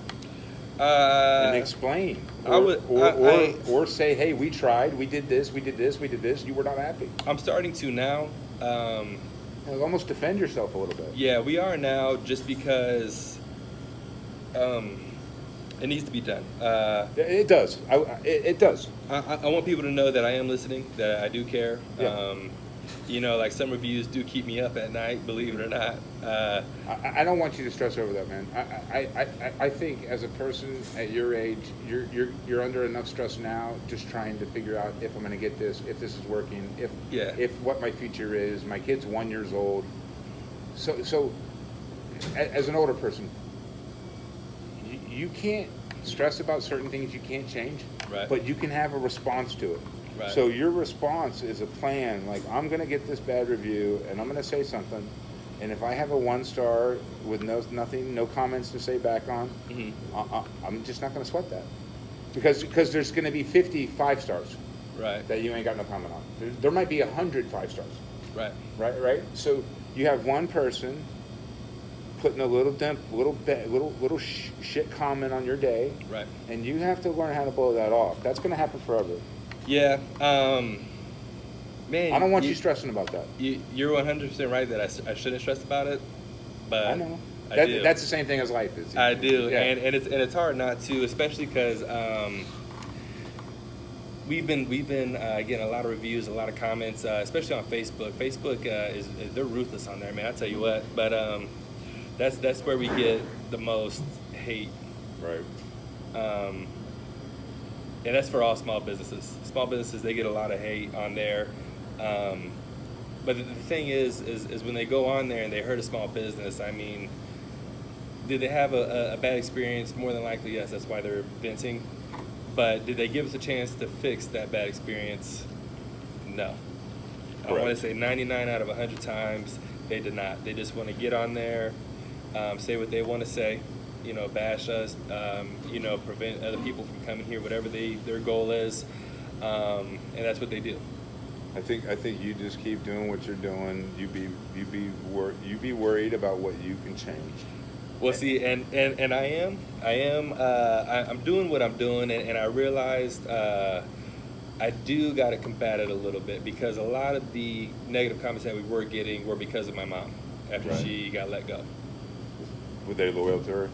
S3: and explain, or say, "Hey, we tried. We did this. We did this. We did this. You were not happy."
S2: I'm starting to now.
S3: Almost defend yourself a little bit.
S2: Yeah, we are now, just because It needs to be done.
S3: It does. It does.
S2: I want people to know that I am listening, that I do care.
S3: Yeah.
S2: Like some reviews do keep me up at night, believe it or not.
S3: I don't want you to stress over that, man. I think as a person at your age, you're under enough stress now, just trying to figure out if I'm going to get this, if this is working, if what my future is. My kid's 1 year old, so as an older person, you can't stress about certain things you can't change,
S2: right.
S3: But you can have a response to it.
S2: Right.
S3: So your response is a plan. Like, I'm going to get this bad review, and I'm going to say something. And if I have a 1 star with no comments to say back on, I'm just not going to sweat that, because there's going to be 50 5-stars,
S2: right,
S3: that you ain't got no comment on. There might be 100 5-stars, right. So you have one person putting a little shit comment on your day,
S2: right,
S3: and you have to learn how to blow that off. That's going to happen forever.
S2: Yeah, man.
S3: I don't want you stressing about that.
S2: You're 100% right that I shouldn't stress about it, but
S3: I know.
S2: I do.
S3: That's the same thing as life is.
S2: I do,
S3: yeah.
S2: and it's hard not to, especially because we've been getting a lot of reviews, a lot of comments, especially on Facebook. Facebook they're ruthless on there, man. I tell you what, but that's where we get the most hate,
S3: Right.
S2: And that's for all small businesses. Small businesses, they get a lot of hate on there. But the thing is when they go on there and they hurt a small business, I mean, did they have a bad experience? More than likely, yes. That's why they're venting. But did they give us a chance to fix that bad experience? No. I want to say 99 out of 100 times they did not. They just want to get on there, say what they want to say, bash us, prevent other people from coming here, whatever their goal is, and that's what they do.
S3: I think you just keep doing what you're doing. You be worried about what you can change.
S2: Well, see, and I am. I'm doing what I'm doing, and I realized I do got to combat it a little bit, because a lot of the negative comments that we were getting were because of my mom after she got let go.
S3: Were they loyal to her?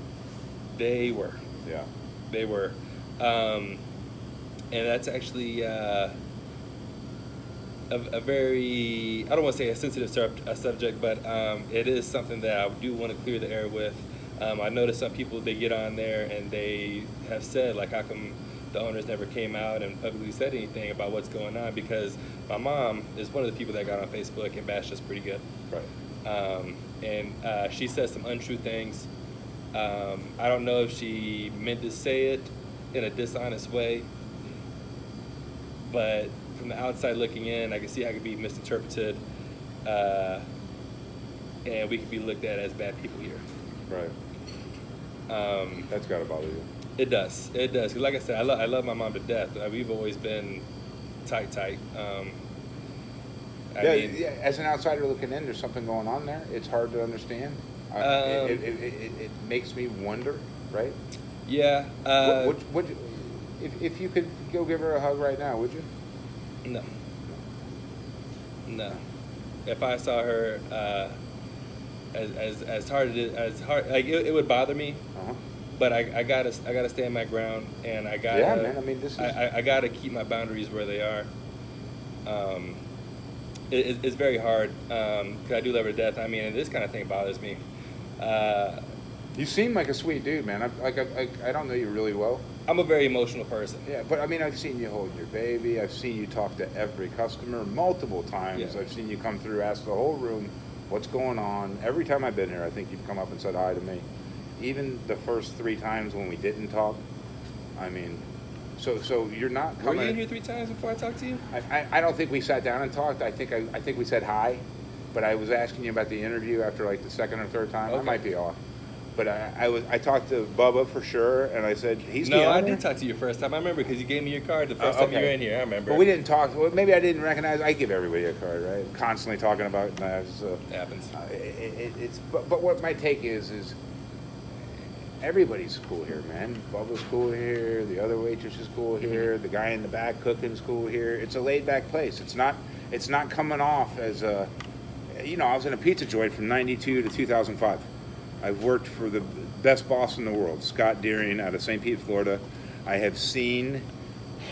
S2: They were.
S3: Yeah.
S2: They were. And that's actually a very, I don't want to say a sensitive subject, but it is something that I do want to clear the air with. I noticed some people, they get on there and they have said, like, how come the owners never came out and publicly said anything about what's going on? Because my mom is one of the people that got on Facebook and bashed us pretty good.
S3: Right.
S2: And she says some untrue things. I don't know if she meant to say it in a dishonest way, but from the outside looking in, I can see how it could be misinterpreted, and we could be looked at as bad people here.
S3: Right. That's got to bother you.
S2: It does. 'Cause like I said, I love my mom to death. We've always been tight.
S3: As an outsider looking in, there's something going on there. It's hard to understand. It makes me wonder, right?
S2: Yeah.
S3: If you could go give her a hug right now, would you?
S2: No. If I saw her, as hard like it would bother me.
S3: Uh-huh.
S2: But I gotta stand my ground, and I gotta.
S3: Yeah, man. I mean, this is.
S2: I gotta keep my boundaries where they are. It's very hard, because I do love her to death. I mean, and this kind of thing bothers me.
S3: You seem like a sweet dude, man. I don't know you really well.
S2: I'm a very emotional person.
S3: Yeah, but I mean, I've seen you hold your baby. I've seen you talk to every customer multiple times.
S2: Yeah.
S3: I've seen you come through, ask the whole room what's going on. Every time I've been here, I think you've come up and said hi to me. Even the first 3 times when we didn't talk. I mean, so you're not coming.
S2: Were you in here 3 times before I talked to you?
S3: I don't think we sat down and talked. I think we said hi, but I was asking you about the interview after like the 2nd or 3rd time.
S2: Okay.
S3: I might be off. But I talked to Bubba for sure, and I said, he's the
S2: No, I
S3: owner?
S2: did talk to you first time. I remember, because you gave me your card the first time you were in here. I remember.
S3: But we didn't talk. Well, maybe I didn't recognize. I give everybody a card, right? Constantly talking about knives.
S2: It happens.
S3: But what my take is everybody's cool here, man. Bubba's cool here. The other waitress is cool here. The guy in the back cooking's cool here. It's a laid back place. It's not coming off as a. I was in a pizza joint from '92 to 2005. I've worked for the best boss in the world, Scott Deering out of St. Pete, Florida. I have seen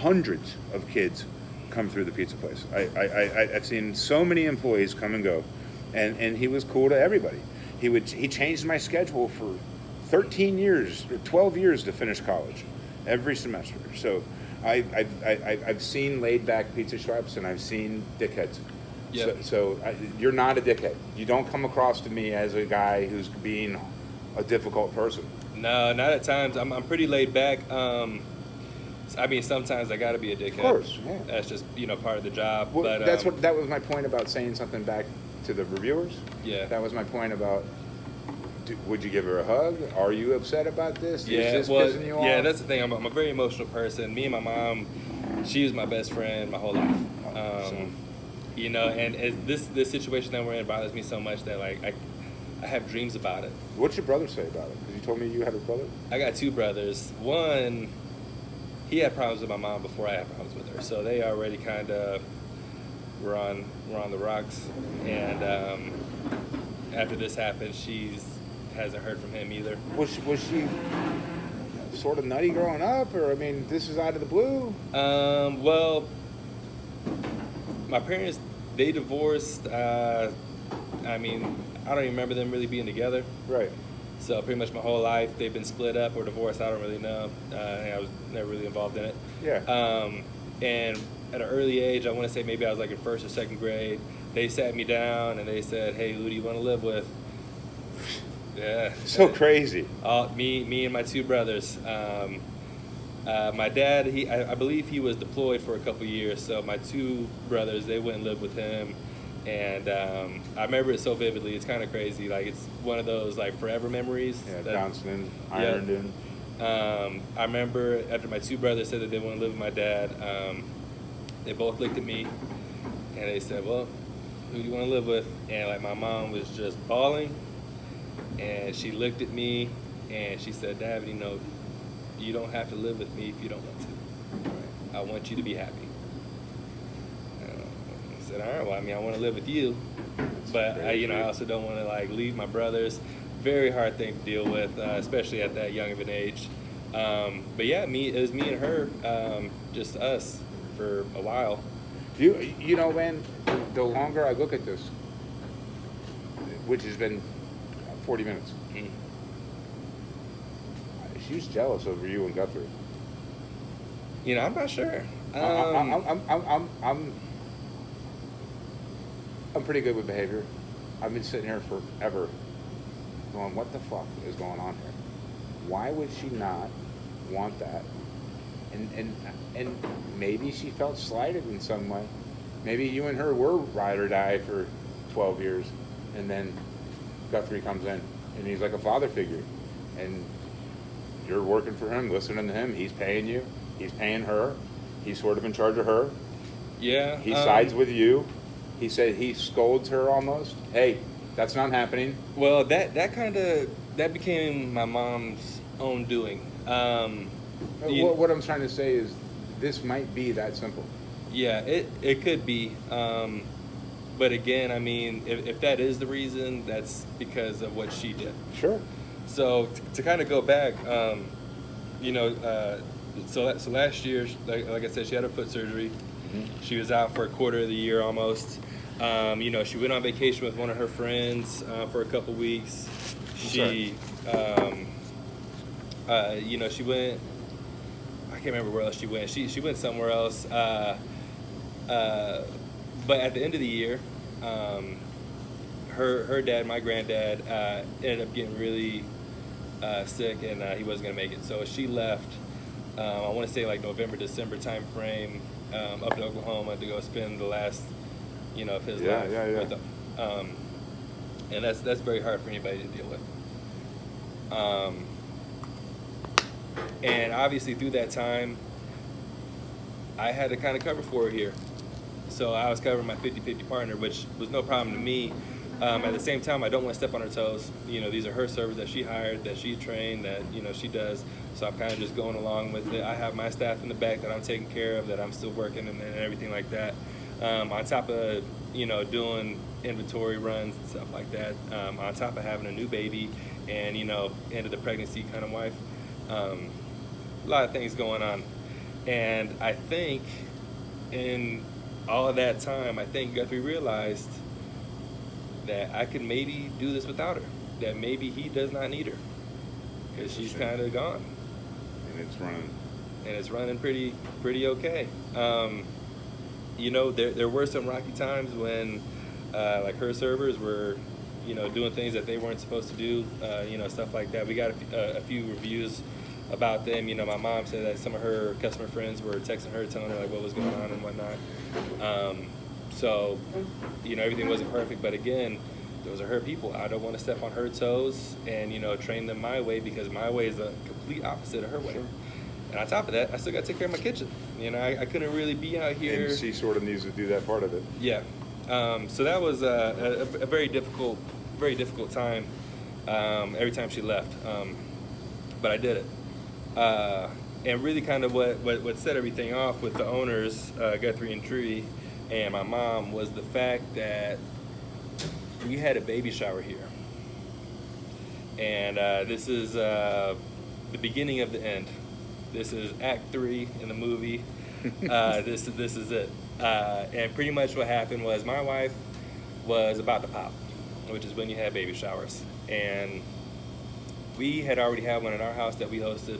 S3: hundreds of kids come through the pizza place. I've seen so many employees come and go, and he was cool to everybody. He changed my schedule for 13 years or 12 years to finish college, every semester. So I've seen laid back pizza shops, and I've seen dickheads.
S2: Yep.
S3: So you're not a dickhead. You don't come across to me as a guy who's being a difficult person.
S2: No, not at times. I'm pretty laid back. I mean, sometimes I got to be a dickhead.
S3: Of course, yeah.
S2: That's just part of the job.
S3: Well,
S2: but
S3: that was my point about saying something back to the reviewers.
S2: Yeah.
S3: That was my point about. Would you give her a hug? Are you upset about this?
S2: Yeah,
S3: Is this
S2: well,
S3: pissing you off?
S2: yeah, that's the thing. I'm a very emotional person. Me and my mom, she was my best friend my whole life. You know, and this situation that we're in bothers me so much that like I have dreams about it.
S3: What's your brother say about it? Because you told me you had a brother.
S2: I got two brothers. One, he had problems with my mom before I had problems with her, so they already kind of were on the rocks. And after this happened, she hasn't heard from him either.
S3: Was she sort of nutty growing up, or I mean, this is out of the blue?
S2: Well, my parents, they divorced. I mean, I don't even remember them really being together.
S3: Right.
S2: So pretty much my whole life, they've been split up or divorced. I don't really know. I was never really involved in it.
S3: Yeah.
S2: And at an early age, I want to say maybe I was like in first or second grade, they sat me down and they said, "Hey, who do you want to live with?" Yeah.
S3: So crazy.
S2: Me and my two brothers. My dad, I believe he was deployed for a couple years, so my two brothers, they went and lived with him. And I remember it so vividly. It's kind of crazy. Like, it's one of those like forever memories.
S3: Yeah, bouncing in, ironed in.
S2: I remember after my two brothers said that they want to live with my dad, they both looked at me and they said, "Well, who do you want to live with?" And like my mom was just bawling, and she looked at me and she said, "Davin, you know, you don't have to live with me if you don't want to. I want you to be happy." I said, "All right, well, I mean, I want to live with you, but I also don't want to like leave my brothers." Very hard thing to deal with, especially at that young of an age. But yeah, it was me and her, just us for a while.
S3: You know, man, the longer I look at this, which has been 40 minutes, she was jealous over you and Guthrie.
S2: You know, I'm not sure.
S3: I'm pretty good with behavior. I've been sitting here forever going, what the fuck is going on here? Why would she not want that? And maybe she felt slighted in some way. Maybe you and her were ride or die for 12 years, and then Guthrie comes in, and he's like a father figure. And you're working for him, listening to him. He's paying you. He's paying her. He's sort of in charge of her.
S2: Yeah.
S3: He sides with you. He said he scolds her almost. Hey, that's not happening.
S2: Well, that became my mom's own doing.
S3: What I'm trying to say is this might be that simple.
S2: Yeah, it could be. But again, I mean, if that is the reason, that's because of what she did.
S3: Sure.
S2: So to kind of go back, so last year, like I said, she had a foot surgery. Mm-hmm. She was out for a quarter of the year almost. She went on vacation with one of her friends for a couple weeks. She went. I can't remember where else she went. She went somewhere else. But at the end of the year, her dad, my granddad, ended up getting really sick, and he wasn't gonna make it. So she left. I want to say like November, December time frame, up to Oklahoma to go spend the last, of his life with them. And that's very hard for anybody to deal with. And obviously through that time, I had to kind of cover for her here. So I was covering my 50-50 partner, which was no problem to me. At the same time, I don't want to step on her toes. These are her servers that she hired, that she trained, that, she does. So I'm kind of just going along with it. I have my staff in the back that I'm taking care of, that I'm still working and everything like that. On top of, doing inventory runs and stuff like that. On top of having a new baby and, end of the pregnancy kind of wife. A lot of things going on. And I think in all of that time, Guthrie realized that I could maybe do this without her. That maybe he does not need her. Because she's kind of gone.
S3: And it's running.
S2: And it's running pretty okay. There were some rocky times when like her servers were, doing things that they weren't supposed to do, stuff like that. We got a few reviews about them. My mom said that some of her customer friends were texting her, telling her like what was going on and whatnot. So, everything wasn't perfect. But again, those are her people. I don't want to step on her toes and, train them my way, because my way is the complete opposite of her way. And on top of that, I still got to take care of my kitchen. I couldn't really be out here.
S3: And she sort of needs to do that part of it.
S2: Yeah. So that was a very difficult time every time she left. But I did it. And really kind of what set everything off with the owners, Guthrie and Tree, and my mom, was the fact that we had a baby shower here. And this is the beginning of the end. This is Act 3 in the movie. This is it. And pretty much what happened was my wife was about to pop, which is when you have baby showers. And we had already had one in our house that we hosted.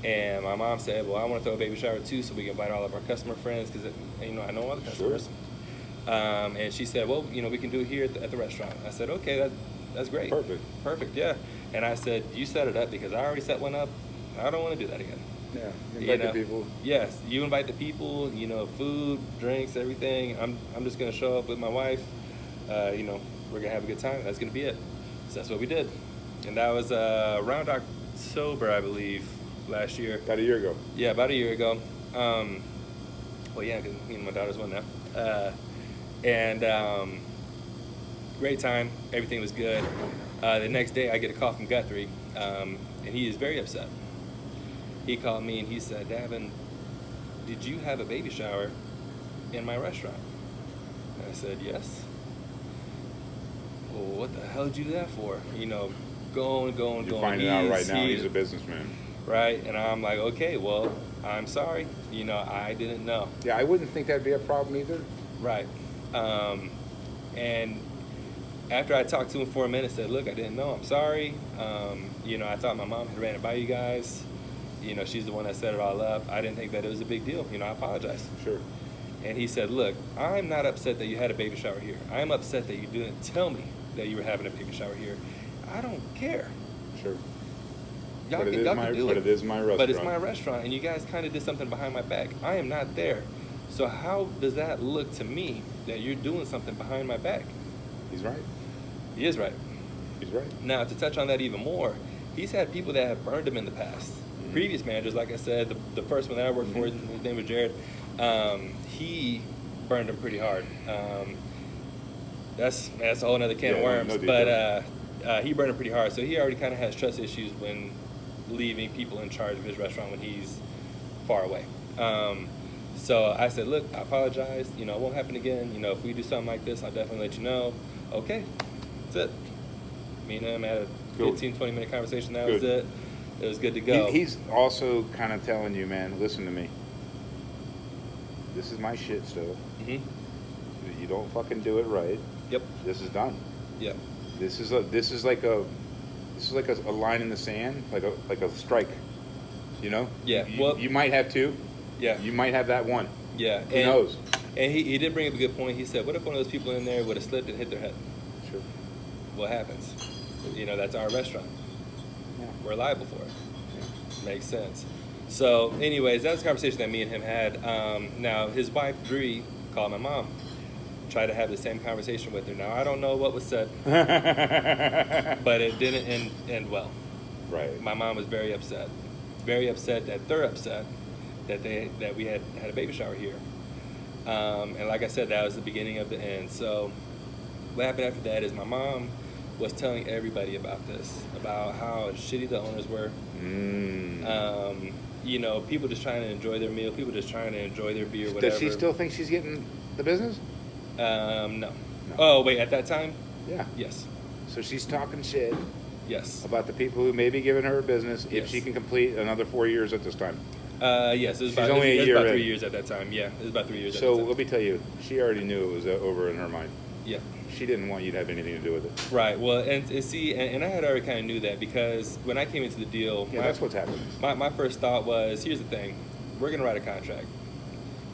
S2: And my mom said, well, I want to throw a baby shower too, so we can invite all of our customer friends, because I know all the customers. Sure. And she said, well, we can do it here at the restaurant. I said, okay, that's great. Perfect, yeah. And I said, you set it up, because I already set one up. I don't want to do that again.
S3: Yeah, invite the people.
S2: Yes, you invite the people, food, drinks, everything. I'm just going to show up with my wife. We're going to have a good time. That's going to be it. So that's what we did. And that was around October, I believe, last year.
S3: About a year ago.
S2: Yeah, about a year ago. Well, yeah, because my daughter's one now. And great time. Everything was good. The next day, I get a call from Guthrie, and he is very upset. He called me and he said, Davin, did you have a baby shower in my restaurant? And I said, yes. Well, what the hell did you do that for? Going.
S3: You're finding out right now he's a businessman.
S2: Right, and I'm like, okay, well, I'm sorry. I didn't know.
S3: Yeah, I wouldn't think that'd be a problem either.
S2: Right. And after I talked to him for a minute, said, look, I didn't know. I'm sorry. I thought my mom had ran it by you guys. She's the one that set it all up. I didn't think that it was a big deal. I apologize.
S3: Sure.
S2: And he said, look, I'm not upset that you had a baby shower here. I'm upset that you didn't tell me that you were having a baby shower here. I don't care.
S3: Sure.
S2: Y'all can do it.
S3: But it is my restaurant.
S2: But it's my restaurant, and you guys kind of did something behind my back. I am not there. So how does that look to me that you're doing something behind my back?
S3: He's right.
S2: He is right.
S3: He's right.
S2: Now, to touch on that even more, he's had people that have burned him in the past. Mm-hmm. Previous managers, like I said, the first one that I worked for, his name was Jared, he burned him pretty hard. That's a whole other can of worms. But he burned him pretty hard. So he already kind of has trust issues when leaving people in charge of his restaurant when he's far away. So I said, look, I apologize. It won't happen again. If we do something like this, I'll definitely let you know. Okay, that's it. Me and him had a 15, 20-minute conversation. That was it. It was good to go.
S3: He's also kind of telling you, man, listen to me. This is my shit still. Mm-hmm. You don't fucking do it right.
S2: Yep.
S3: This is done.
S2: Yep.
S3: This is like a line in the sand, like a strike.
S2: Yeah.
S3: You might have two.
S2: Yeah.
S3: You might have that one.
S2: Yeah.
S3: Who knows?
S2: And he did bring up a good point. He said, what if one of those people in there would have slipped and hit their head?
S3: Sure.
S2: What happens? That's our restaurant.
S3: Yeah.
S2: We're liable for it. Yeah. Makes sense. So, anyways, that was a conversation that me and him had. Now, his wife, Dree, called my mom. Tried to have the same conversation with her. Now, I don't know what was said, but it didn't end well.
S3: Right.
S2: My mom was very upset. Very upset that they're upset that we had a baby shower here. And like I said, that was the beginning of the end. So what happened after that is my mom was telling everybody about this, about how shitty the owners were.
S3: People
S2: just trying to enjoy their meal, people just trying to enjoy their beer, whatever.
S3: Does she still think she's getting the business?
S2: No. Oh, wait, at that time?
S3: Yeah.
S2: Yes.
S3: So she's talking shit
S2: Yes.
S3: about the people who may be giving her a business if
S2: Yes.
S3: she can complete another 4 years at this time.
S2: Yes, it was
S3: She's
S2: about,
S3: only a
S2: it was
S3: year
S2: about
S3: in.
S2: 3 years at that time. Yeah, it was about 3 years at
S3: So
S2: that time.
S3: let me tell you, she already knew it was over in her mind.
S2: Yeah.
S3: She didn't want you to have anything to do with it.
S2: Right. Well, and see, and I had already kind of knew that because when I came into the deal,
S3: Yeah, that's what's happening.
S2: my first thought was, here's the thing, we're going to write a contract.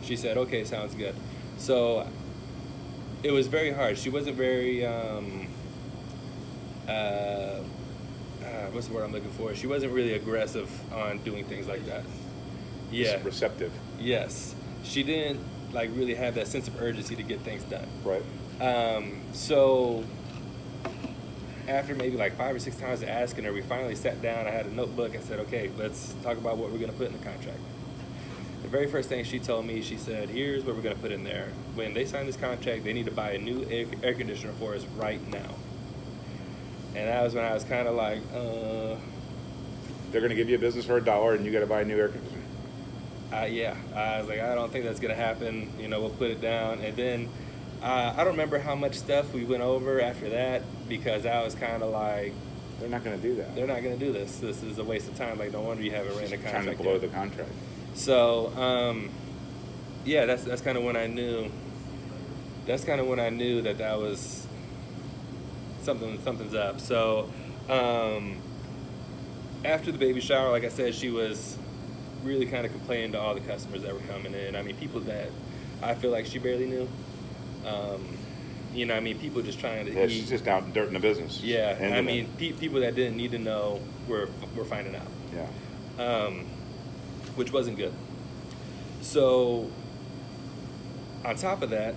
S2: She said, okay, sounds good. So it was very hard. She wasn't very, what's the word I'm looking for? She wasn't really aggressive on doing things like that. Yeah.
S3: Receptive.
S2: Yes. She didn't like really have that sense of urgency to get things done.
S3: Right.
S2: So after maybe like 5 or 6 times of asking her, we finally sat down. I had a notebook. I said, okay, let's talk about what we're going to put in the contract. The very first thing she told me, she said, here's what we're going to put in there. When they sign this contract, they need to buy a new air conditioner for us right now. And that was when I was kind of like,
S3: They're going to give you a business for $1 and you got to buy a new air conditioner.
S2: yeah. I was like, I don't think that's going to happen. You know, we'll put it down. And then I don't remember how much stuff we went over after that because I was kind of like,
S3: They're not going to do that.
S2: they're not going to do this. This is a waste of time. Like, no wonder you haven't written a
S3: Trying
S2: contract
S3: to blow
S2: yet.
S3: the contract.
S2: So, yeah, that's kind of when I knew. That's kind of when I knew that was something's up. So, after the baby shower, like I said, she was really kind of complaining to all the customers that were coming in. I mean, people that I feel like she barely knew. You know, I mean, people just trying to
S3: Yeah,
S2: eat.
S3: she's just out dirt in the business.
S2: Yeah,
S3: End
S2: I
S3: of
S2: mean,
S3: it.
S2: people that didn't need to know were finding out.
S3: Yeah.
S2: Which wasn't good. So, on top of that,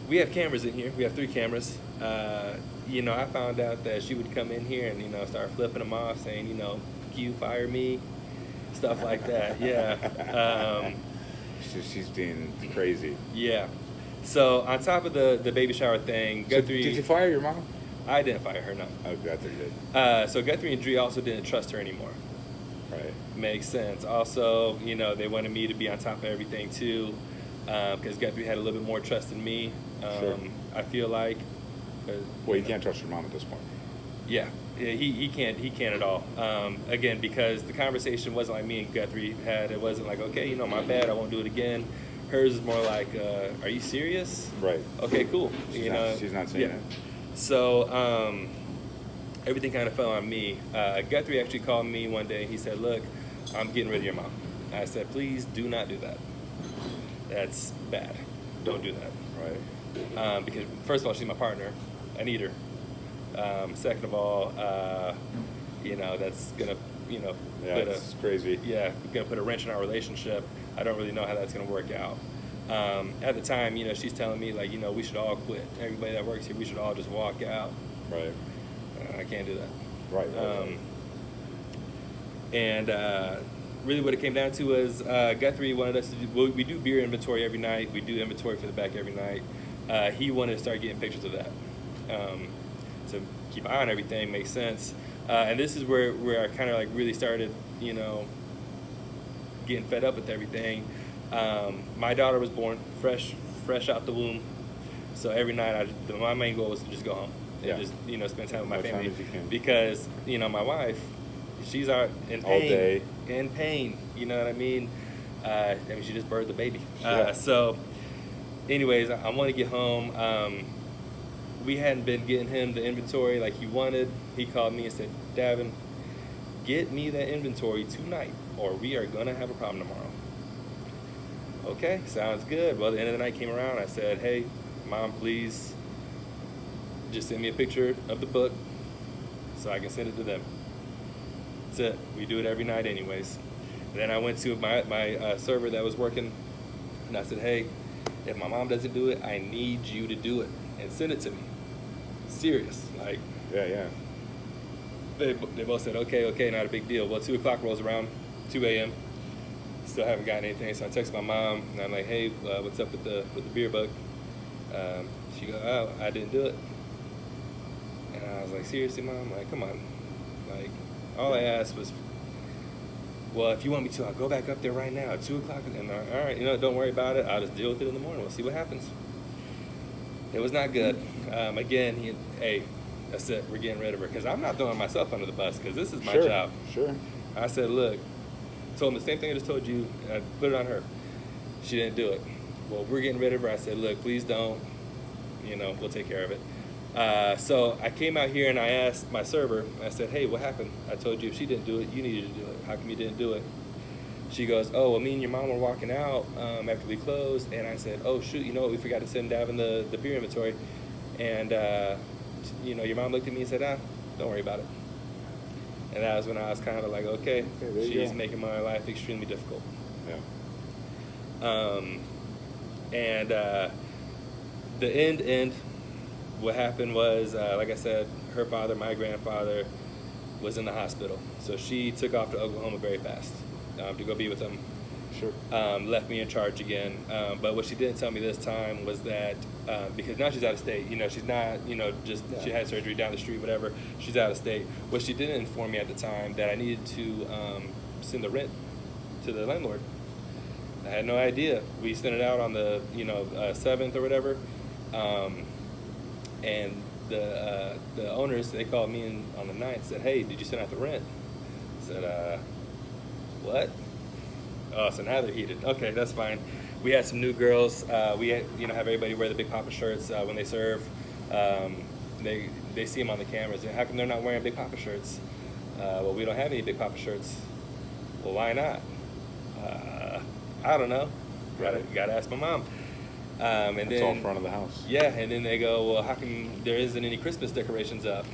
S2: we have cameras in here. We have 3 cameras. You know, I found out that she would come in here and, you know, start flipping them off, saying, you know, you fire me, stuff like that. Yeah.
S3: She's being crazy.
S2: Yeah. So, on top of the baby shower thing,
S3: So
S2: Guthrie...
S3: did you fire your mom?
S2: I didn't fire her, no.
S3: Oh, Guthrie did.
S2: So Guthrie and Dree also didn't trust her anymore.
S3: Right.
S2: Makes sense. Also, you know, they wanted me to be on top of everything too, because Guthrie had a little bit more trust in me.
S3: Sure.
S2: I feel like.
S3: Well, you can't trust your mom at this point.
S2: Yeah, he can't at all. Again, because the conversation wasn't like me and Guthrie had. It wasn't like, okay, you know, my bad, I won't do it again. Hers is more like, are you serious?
S3: Right.
S2: Okay, cool.
S3: She's not saying it.
S2: So everything kind of fell on me. Guthrie actually called me one day. He said, look, I'm getting rid of your mom. I said, please do not do that. That's bad. Don't do that.
S3: Right.
S2: Because first of all, she's my partner. I need her. Second of all, you know, that's gonna, you know,
S3: Yeah, it's crazy.
S2: Yeah, gonna put a wrench in our relationship. I don't really know how that's gonna work out. At the time, you know, she's telling me like, you know, we should all quit. Everybody that works here, we should all just walk out.
S3: Right.
S2: I can't do that.
S3: Right.
S2: And really what it came down to was Guthrie wanted us to do, well, we do beer inventory every night. We do inventory for the back every night. He wanted to start getting pictures of that. To keep an eye on everything, makes sense. And this is where I kind of like really started, you know, getting fed up with everything. My daughter was born fresh out the womb. So every night my main goal was to just go home.
S3: Yeah.
S2: And just, you know, spend time with my
S3: As much
S2: family.
S3: time as you can.
S2: Because, you know, my wife, she's out in pain.
S3: All day.
S2: In pain, you know what I mean? I mean, she just birthed the baby.
S3: Yeah.
S2: So, anyways, I want to get home. We hadn't been getting him the inventory like he wanted. He called me and said, Davin, get me that inventory tonight or we are going to have a problem tomorrow. Okay, sounds good. Well, the end of the night came around. I said, hey, Mom, please just send me a picture of the book so I can send it to them. That's it. We do it every night anyways. And then I went to my server that was working, and I said, hey, if my mom doesn't do it, I need you to do it and send it to me. Serious. Like,
S3: Yeah.
S2: they both said, okay, not a big deal. Well, 2 o'clock rolls around, 2 a.m. Still haven't gotten anything, so I text my mom, and I'm like, hey, what's up with the beer book? She goes, oh, I didn't do it. And I was like, seriously, Mom? Like, come on. Like, all I asked was well, if you want me to, I'll go back up there right now at 2 o'clock. And all right, don't worry about it. I'll just deal with it in the morning. We'll see what happens. It was not good. Again, hey, that's it. We're getting rid of her. Because I'm not throwing myself under the bus because this is my job.
S3: Sure.
S2: I said, look, told him the same thing I just told you. I put it on her. She didn't do it. Well, we're getting rid of her. I said, look, please don't. We'll take care of it. So I came out here and I asked my server, I said, hey, what happened? I told you if she didn't do it, you needed to do it. How come you didn't do it? She goes, oh, well, me and your mom were walking out after we closed. And I said, oh, shoot, we forgot to send Davin the beer inventory. And, your mom looked at me and said, don't worry about it. And that was when I was kind of like, okay, she's making my life extremely difficult.
S3: Yeah.
S2: The end, what happened was, like I said, her father, my grandfather, was in the hospital. So she took off to Oklahoma very fast to go be with him.
S3: Sure.
S2: Left me in charge again. But what she didn't tell me this time was that, because now she's out of state, she's not, she had surgery down the street, whatever, she's out of state. What she didn't inform me at the time that I needed to send the rent to the landlord. I had no idea. We sent it out on the 7th or whatever, and the owners, they called me on the 9th, said, hey, did you send out the rent? I said, what? Oh, so now they're heated. Okay, that's fine. We had some new girls. We had, have everybody wear the Big Papa shirts when they serve. They see them on the cameras. How come they're not wearing Big Papa shirts? Well, we don't have any Big Papa shirts. Well, why not? I don't know. Gotta ask my mom.
S3: It's all front of the house.
S2: Yeah, and then they go, well, how come there isn't any Christmas decorations up?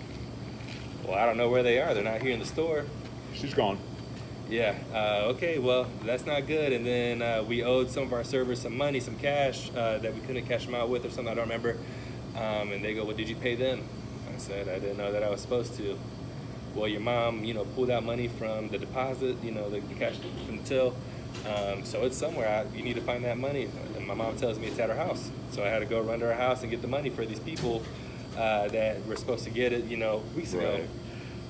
S2: Well, I don't know where they are. They're not here in the store.
S3: She's gone.
S2: Yeah. Okay, well, that's not good. And then we owed some of our servers some money, some cash that we couldn't cash them out with or something. I don't remember. And they go, well, did you pay them? I said, I didn't know that I was supposed to. Well, your mom, pulled out money from the deposit, the cash from the till. So it's somewhere. You need to find that money. And my mom tells me it's at her house. So I had to go run to her house and get the money for these people that were supposed to get it, weeks ago.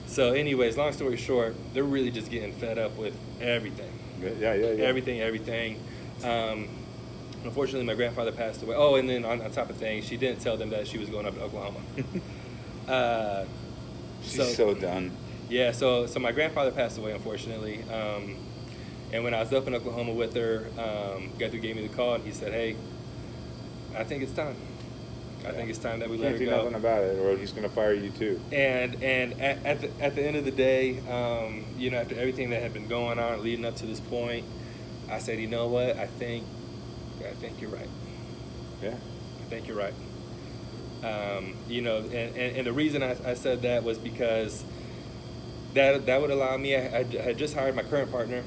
S2: So anyways, long story short, they're really just getting fed up with everything.
S3: Yeah.
S2: Everything. Unfortunately, my grandfather passed away. Oh, and then on top of things, she didn't tell them that she was going up to Oklahoma.
S3: She's so done.
S2: Yeah, so my grandfather passed away, unfortunately. And when I was up in Oklahoma with her, Guthrie gave me the call, and he said, hey, I think it's time. I think it's time that we let her go.
S3: Can't do nothing about it, or he's going to fire you too.
S2: And at the end of the day, after everything that had been going on leading up to this point, I said, you know what? I think you're right.
S3: Yeah.
S2: I think you're right. And the reason I said that was because that would allow me. I had just hired my current partner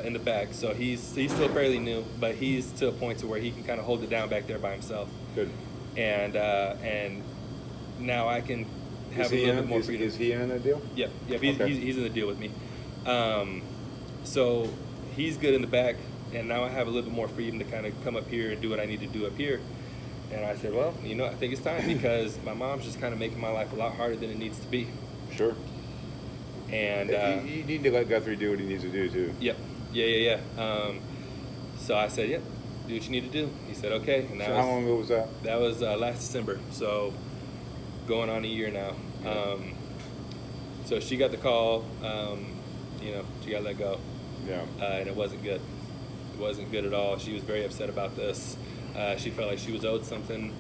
S2: in the back, so he's still fairly new, but he's to a point to where he can kind of hold it down back there by himself.
S3: Good.
S2: And now I can have a little bit more freedom.
S3: Is he in the deal?
S2: Yeah. He's in the deal with me. So he's good in the back, and now I have a little bit more freedom to kind of come up here and do what I need to do up here. And I said, well, I think it's time because my mom's just kind of making my life a lot harder than it needs to be.
S3: Sure.
S2: And
S3: you need to let Guthrie do what he needs to do too.
S2: Yep. Yeah. So I said, yep, do what you need to do. He said, okay. And
S3: how long ago was that?
S2: That was last December. So going on a year now.
S3: Yeah.
S2: So she got the call. She got let go.
S3: Yeah.
S2: And it wasn't good. It wasn't good at all. She was very upset about this. She felt like she was owed something.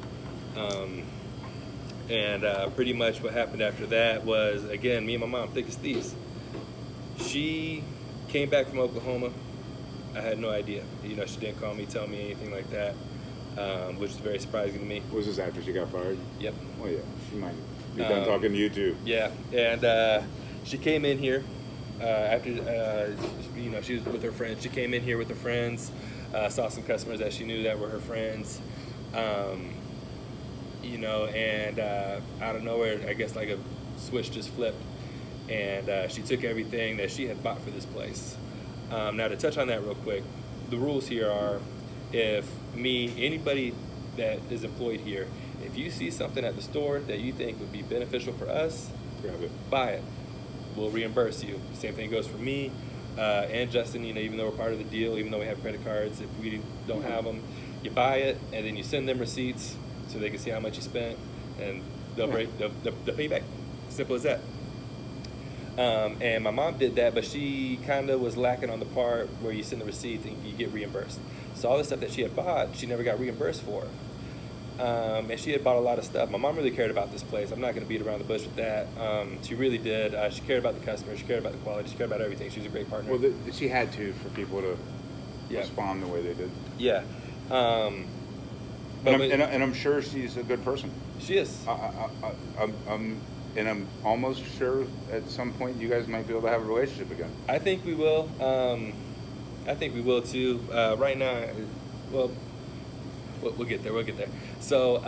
S2: And pretty much what happened after that was, again, me and my mom, thick as thieves. She came back from Oklahoma. I had no idea. She didn't call me, tell me anything like that, which is very surprising to me.
S3: Was this after she got fired?
S2: Yep.
S3: Oh, yeah. She might be done talking to you, too.
S2: Yeah. And she came in here after, she was with her friends. She came in here with her friends, saw some customers that she knew that were her friends. And out of nowhere, I guess like a switch just flipped, and she took everything that she had bought for this place. Now, to touch on that real quick, the rules here are, if anybody that is employed here, if you see something at the store that you think would be beneficial for us,
S3: Grab it.
S2: buy it. we'll reimburse you. Same thing goes for me and Justin. You know, even though we're part of the deal, even though we have credit cards, if we don't have them, you buy it and then you send them receipts so they can see how much you spent, and they'll pay you back. Simple as that. And my mom did that, but she kind of was lacking on the part where you send the receipt and you get reimbursed. So all the stuff that she had bought, she never got reimbursed for. And she had bought a lot of stuff. My mom really cared about this place. I'm not going to beat around the bush with that. She really did. She cared about the customer. She cared about the quality. She cared about everything. She was a great partner.
S3: Well, she had to for people to respond the way they did.
S2: Yeah.
S3: And I'm sure she's a good person.
S2: She is.
S3: And I'm almost sure at some point you guys might be able to have a relationship again.
S2: I think we will. I think we will too. Right now, well, we'll get there. We'll get there. So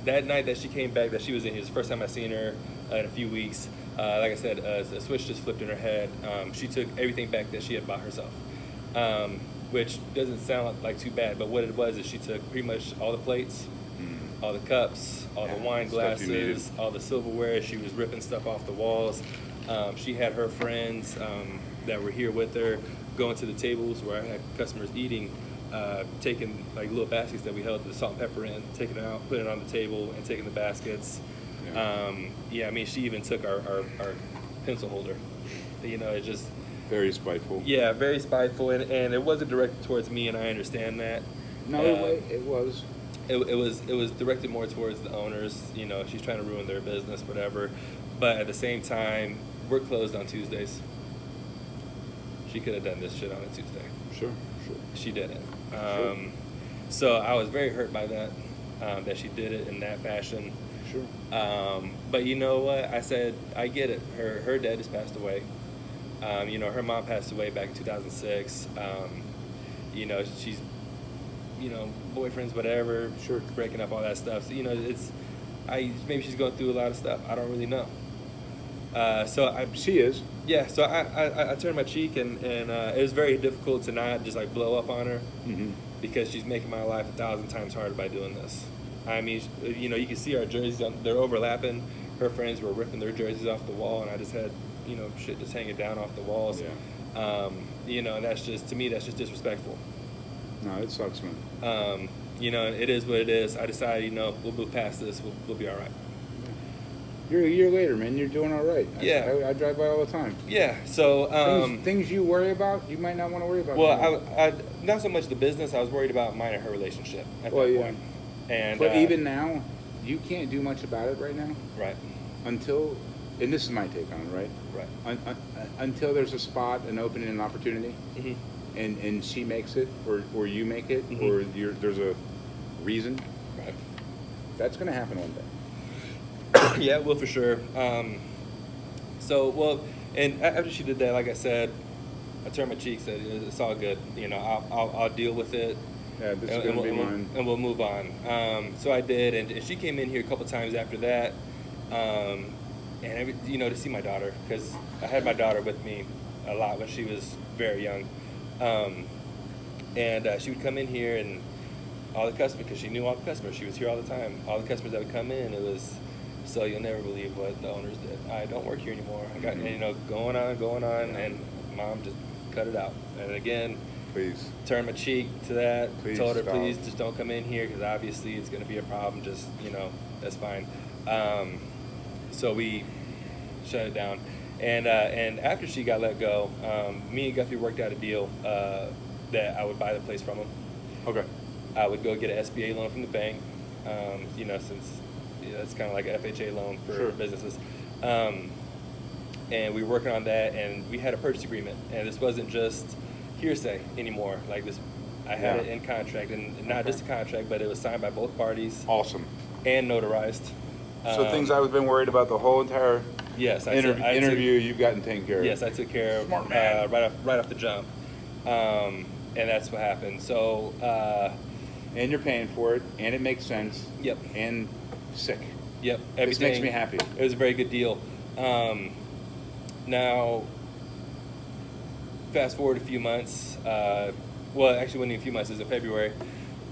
S2: that night that she came back, that she was in here, it was the first time I seen her in a few weeks. Like I said, a switch just flipped in her head. She took everything back that she had bought herself, which doesn't sound like too bad. But what it was is she took pretty much all the plates, all the cups, all the wine glasses, all the silverware. She was ripping stuff off the walls. She had her friends that were here with her going to the tables where I had customers eating, taking like little baskets that we held the salt and pepper in, taking it out, putting it on the table, and taking the baskets. I mean, she even took our pencil holder. You know, it just...
S3: Very spiteful.
S2: Yeah, very spiteful, and it wasn't directed towards me, and I understand that.
S3: No, it was.
S2: It was directed more towards the owners. You know, she's trying to ruin their business, whatever. But at the same time, we're closed on Tuesdays. She could have done this shit on a Tuesday.
S3: Sure.
S2: She didn't.
S3: Sure.
S2: So I was very hurt by that, that she did it in that fashion.
S3: Sure.
S2: But you know what? I said, I get it. Her dad has passed away. You know, her mom passed away back in 2006. You know, she's, you know, boyfriends, whatever,
S3: Sure.
S2: breaking up, all that stuff. So, you know, maybe she's going through a lot of stuff. I don't really know.
S3: She is.
S2: Yeah, so I turned my cheek, and it was very difficult to not just like blow up on her, because she's making my life 1,000 times harder by doing this. I mean, you know, you can see our jerseys, they're overlapping. Her friends were ripping their jerseys off the wall, and I just had, you know, shit just hanging down off the walls.
S3: Yeah.
S2: You know, and that's just, to me, that's just disrespectful.
S3: No, it sucks, man.
S2: You know, it is what it is. I decided, you know, we'll move past this. We'll be all right.
S3: You're a year later, man. You're doing all right.
S2: Yeah.
S3: I drive by all the time.
S2: Yeah. So
S3: things you worry about, you might not want to worry about.
S2: Well, I not so much the business. I was worried about mine and her relationship at that point. And
S3: but even now, you can't do much about it right now.
S2: Right.
S3: Until, and this is my take on it, right?
S2: Right.
S3: Until there's a spot, an opening, an opportunity, and she makes it, or you make it, or there's a reason.
S2: Right.
S3: That's going to happen one day.
S2: Yeah, well, for sure. And after she did that, like I said, I turned my cheek, said, it's all good. You know, I'll deal with it.
S3: Yeah, this is going to be mine.
S2: And we'll move on. So I did, and she came in here a couple times after that, and you know, to see my daughter, because I had my daughter with me a lot when she was very young. And she would come in here, and all the customers, because she knew all the customers, she was here all the time. All the customers that would come in, it was, so you'll never believe what the owners did. I don't work here anymore. I got, you know, going on, and Mom just cut it out. And again,
S3: Please.
S2: Turned my cheek to that.
S3: Please
S2: told her,
S3: stop.
S2: please just don't come in here, because obviously it's going to be a problem. Just, you know, that's fine. So we shut it down. And after she got let go, me and Guthrie worked out a deal that I would buy the place from him.
S3: Okay.
S2: I would go get an SBA loan from the bank, you know, since it's kind of like an FHA loan for businesses. And we were working on that, and we had a purchase agreement, and this wasn't just hearsay anymore. Like this, I had it in contract, and not just a contract, but it was signed by both parties.
S3: Awesome.
S2: And notarized.
S3: So things I've been worried about the whole entire interview, you've gotten taken care of.
S2: Yes, I took care of
S3: Smart man.
S2: right off the jump, and that's what happened. So.
S3: And you're paying for it, and it makes sense.
S2: Yep.
S3: And sick.
S2: Yep.
S3: This makes me happy.
S2: It was a very good deal. Now, fast forward a few months. Well, actually, wasn't even a few months. It was in February.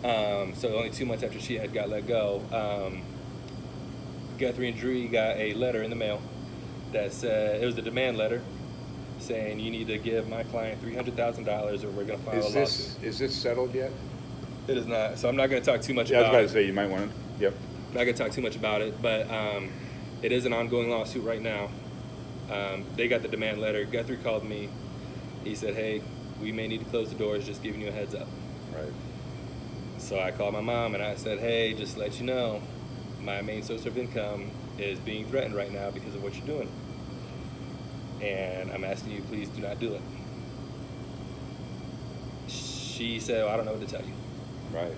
S2: So only 2 months after she had got let go, Guthrie and Drew got a letter in the mail that said, it was a demand letter saying you need to give my client $300,000 or we're going to file a lawsuit.
S3: Is this settled yet?
S2: It is not. So I'm not going to talk too much
S3: Yeah, I was
S2: about
S3: about
S2: it.
S3: to say you might want to. Yep.
S2: I'm not going to talk too much about it, but it is an ongoing lawsuit right now. They got the demand letter. Guthrie called me. He said, hey, we may need to close the doors, just giving you a heads up.
S3: Right.
S2: So I called my mom and I said, hey, just to let you know, my main source of income is being threatened right now because of what you're doing. And I'm asking you, please do not do it. She said, well, I don't know what to tell you.
S3: Right.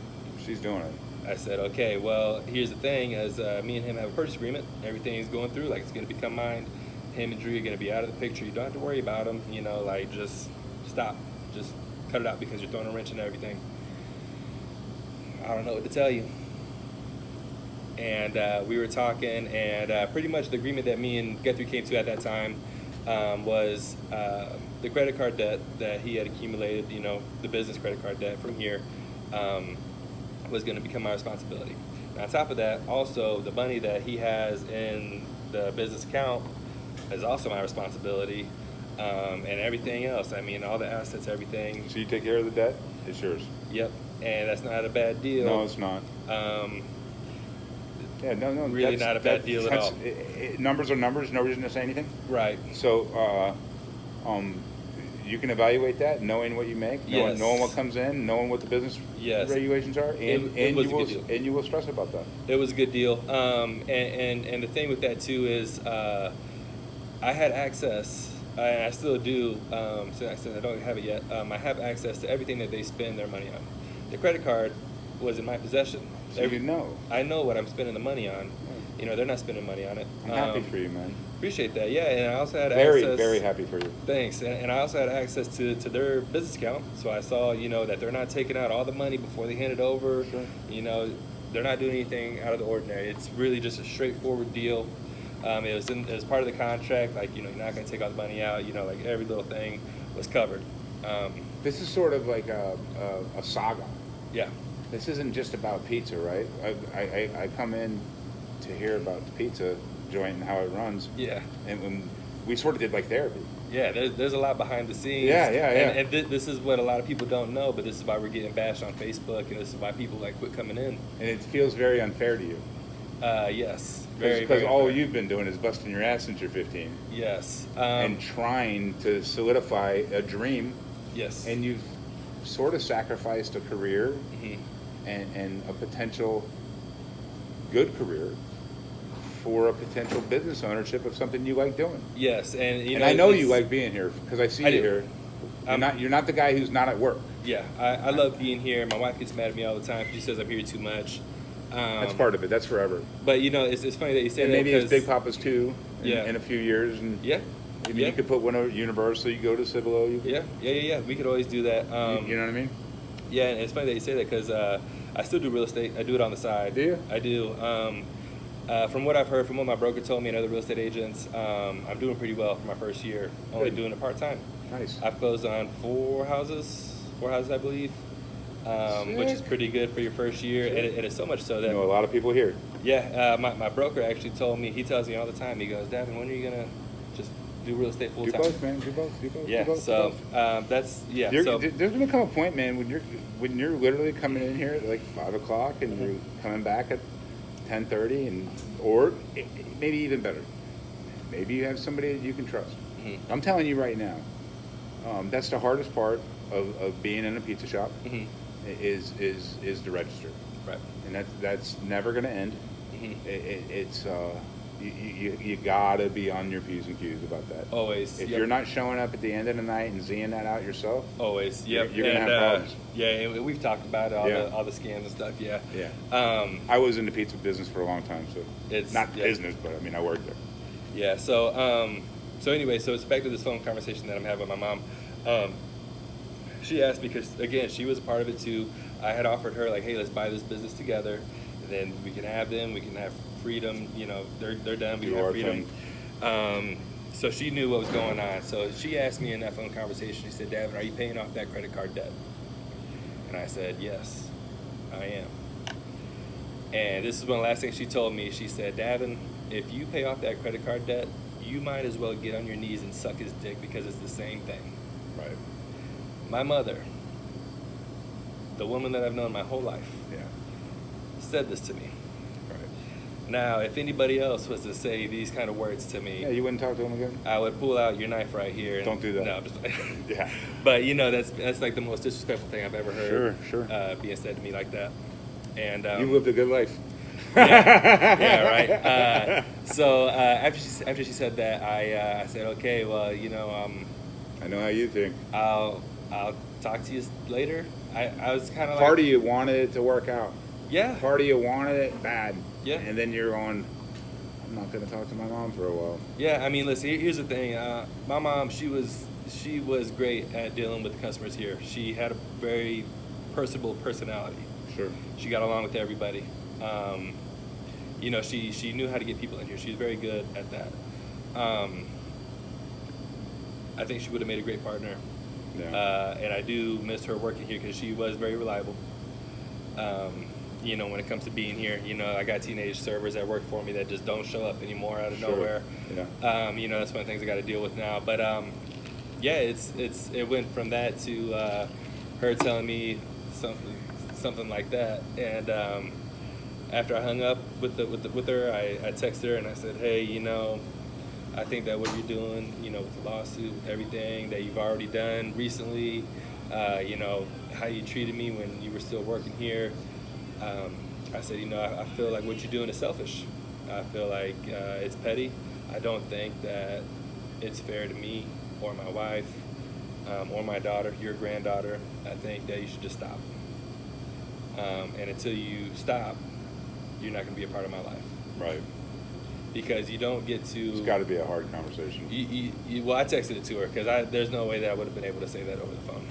S3: She's doing it.
S2: I said, okay, well, here's the thing, as me and him have a purchase agreement, everything's going through, like it's going to become mine. Him and Drew are going to be out of the picture. You don't have to worry about them, you know, like just stop. Just cut it out because you're throwing a wrench in everything. I don't know what to tell you. And we were talking, and pretty much the agreement that me and Guthrie came to at that time was the credit card debt that he had accumulated, you know, the business credit card debt from here, was going to become my responsibility. And on top of that, also the money that he has in the business account is also my responsibility, and everything else. I mean, all the assets, everything.
S3: So you take care of the debt? It's yours.
S2: Yep, and that's not a bad deal.
S3: No, it's not. Yeah, no,
S2: Really not a bad deal at all.
S3: Numbers are numbers. No reason to say anything.
S2: Right.
S3: So, you can evaluate that, knowing what you make,
S2: Yes.
S3: knowing what comes in, knowing what the business
S2: Yes.
S3: regulations are,
S2: It was a good deal.
S3: and you will stress about that.
S2: It was a good deal. And the thing with that too is I had access, and I still do, so I don't have it yet. I have access to everything that they spend their money on. The credit card was in my possession.
S3: So you know.
S2: I know what I'm spending the money on. You know, they're not spending money on it.
S3: I'm happy for you, man.
S2: Appreciate that. Yeah, and I also had
S3: Very,
S2: access.
S3: very happy for you.
S2: Thanks. And I also had access to their business account. So I saw, you know, that they're not taking out all the money before they hand it over.
S3: Sure.
S2: You know, they're not doing anything out of the ordinary. It's really just a straightforward deal. It was part of the contract. Like, you know, you're not going to take all the money out. You know, like every little thing was covered.
S3: This is sort of like a saga.
S2: Yeah.
S3: This isn't just about pizza, right? I come in to hear about the pizza joint and how it runs.
S2: Yeah.
S3: And when we sort of did like therapy.
S2: Yeah, there's a lot behind the scenes.
S3: Yeah.
S2: And this is what a lot of people don't know, but this is why we're getting bashed on Facebook, and this is why people like quit coming in.
S3: And it feels very unfair to you.
S2: Yes. Very,
S3: Because
S2: very
S3: all
S2: unfair.
S3: you've been doing is busting your ass since you're 15.
S2: Yes.
S3: And trying to solidify a dream.
S2: Yes.
S3: And you've sort of sacrificed a career
S2: Mhm.
S3: and a potential good career for a potential business ownership of something you like doing.
S2: Yes, and you know,
S3: I know you
S2: it's-
S3: like being here because I see
S2: I
S3: you
S2: do.
S3: here. You're not the guy who's not at work.
S2: Yeah, I love being here. My wife gets mad at me all the time. She says I'm here too much.
S3: That's part of it. That's forever.
S2: But you know, it's funny that you say
S3: And
S2: that.
S3: maybe it's
S2: because-
S3: Big Papa's too.
S2: Yeah.
S3: In a few years, and
S2: Yeah.
S3: maybe
S2: Yeah.
S3: you could put one over Universal. You go to Cibolo. You could,
S2: Yeah. We could always do that.
S3: you know what I mean?
S2: Yeah, and it's funny that you say that because I still do real estate. I do it on the side.
S3: Do you?
S2: I do. From what I've heard, from what my broker told me and other real estate agents, I'm doing pretty well for my first year. Only
S3: Good.
S2: doing it part time.
S3: Nice.
S2: I've closed on four houses I believe, which is
S3: Sick.
S2: pretty good for your first year.
S3: Sure.
S2: And it's so much so
S3: I
S2: that
S3: know a lot of people here.
S2: yeah, my broker actually told me. He tells me all the time. He goes, Davin, when are you gonna just do real estate full
S3: Do
S2: time?
S3: both, man. Do both.
S2: Yeah.
S3: Do both.
S2: So
S3: do both.
S2: that's yeah.
S3: There's gonna come a point, man, when you're literally coming in here at like 5 o'clock and you're coming back at 10:30, or maybe even better, maybe you have somebody that you can trust.
S2: Mhm.
S3: I'm telling you right now, that's the hardest part of being in a pizza shop
S2: Mhm.
S3: is the register,
S2: Right.
S3: and that's never gonna end.
S2: Mhm.
S3: It's you gotta be on your P's and Q's about that.
S2: Always.
S3: If
S2: Yep.
S3: you're not showing up at the end of the night and seeing that out yourself,
S2: Always. Yep.
S3: you're gonna
S2: And,
S3: have problems.
S2: Yeah, and we've talked about it,
S3: Yeah.
S2: all the scams and stuff. Yeah.
S3: Yeah. I was in the pizza business for a long time, so
S2: It's
S3: not
S2: yeah.
S3: business, but I mean I worked there.
S2: Yeah. So anyway, so it's back to this phone conversation that I'm having with my mom. She asked me because again, she was a part of it too. I had offered her like, hey, let's buy this business together, and then we can have them. We can have freedom. You know, they're done. We
S3: Do
S2: can have
S3: our
S2: freedom. So she knew what was going on. So she asked me in that phone conversation. She said, Davin, are you paying off that credit card debt? And I said, yes, I am. And this is one of the last things she told me. She said, Davin, if you pay off that credit card debt, you might as well get on your knees and suck his dick because it's the same thing.
S3: Right.
S2: My mother, the woman that I've known my whole life,
S3: Yeah.
S2: said this to me.
S3: Right.
S2: Now, if anybody else was to say these kind of words to me,
S3: Yeah, you wouldn't talk to him again?
S2: I would pull out your knife right here. And,
S3: Don't do that.
S2: No, I'm just
S3: Yeah.
S2: But that's like the most disrespectful thing I've ever heard.
S3: Sure.
S2: Being said to me like that. And
S3: You've lived a good life.
S2: yeah, right. So after she said that, I said, okay, well,
S3: I know how you think.
S2: I'll talk to you later. I was kind of
S3: Part of you wanted it to work out.
S2: yeah.
S3: Part of you wanted it bad.
S2: Yeah.
S3: And then you're on, I'm not going to talk to my mom for a while.
S2: Yeah, I mean, listen. Here's the thing. My mom, she was great at dealing with the customers here. She had a very personable personality.
S3: Sure.
S2: She got along with everybody. She knew how to get people in here. She was very good at that. I think she would have made a great partner.
S3: Yeah.
S2: And I do miss her working here because she was very reliable. When it comes to being here, I got teenage servers that work for me that just don't show up anymore out of
S3: Sure.
S2: nowhere.
S3: Yeah.
S2: That's one of the things I got to deal with now. But it went from that to her telling me something like that. And after I hung up with her, I texted her and I said, hey, I think that what you're doing, with the lawsuit, everything that you've already done recently, how you treated me when you were still working here. I said, I feel like what you're doing is selfish. I feel like it's petty. I don't think that it's fair to me or my wife or my daughter, your granddaughter. I think that you should just stop. And until you stop, you're not going to be a part of my life.
S3: Right.
S2: Because you don't get to...
S3: It's got to be a hard conversation.
S2: Well, I texted it to her because there's no way that I would have been able to say that over the phone.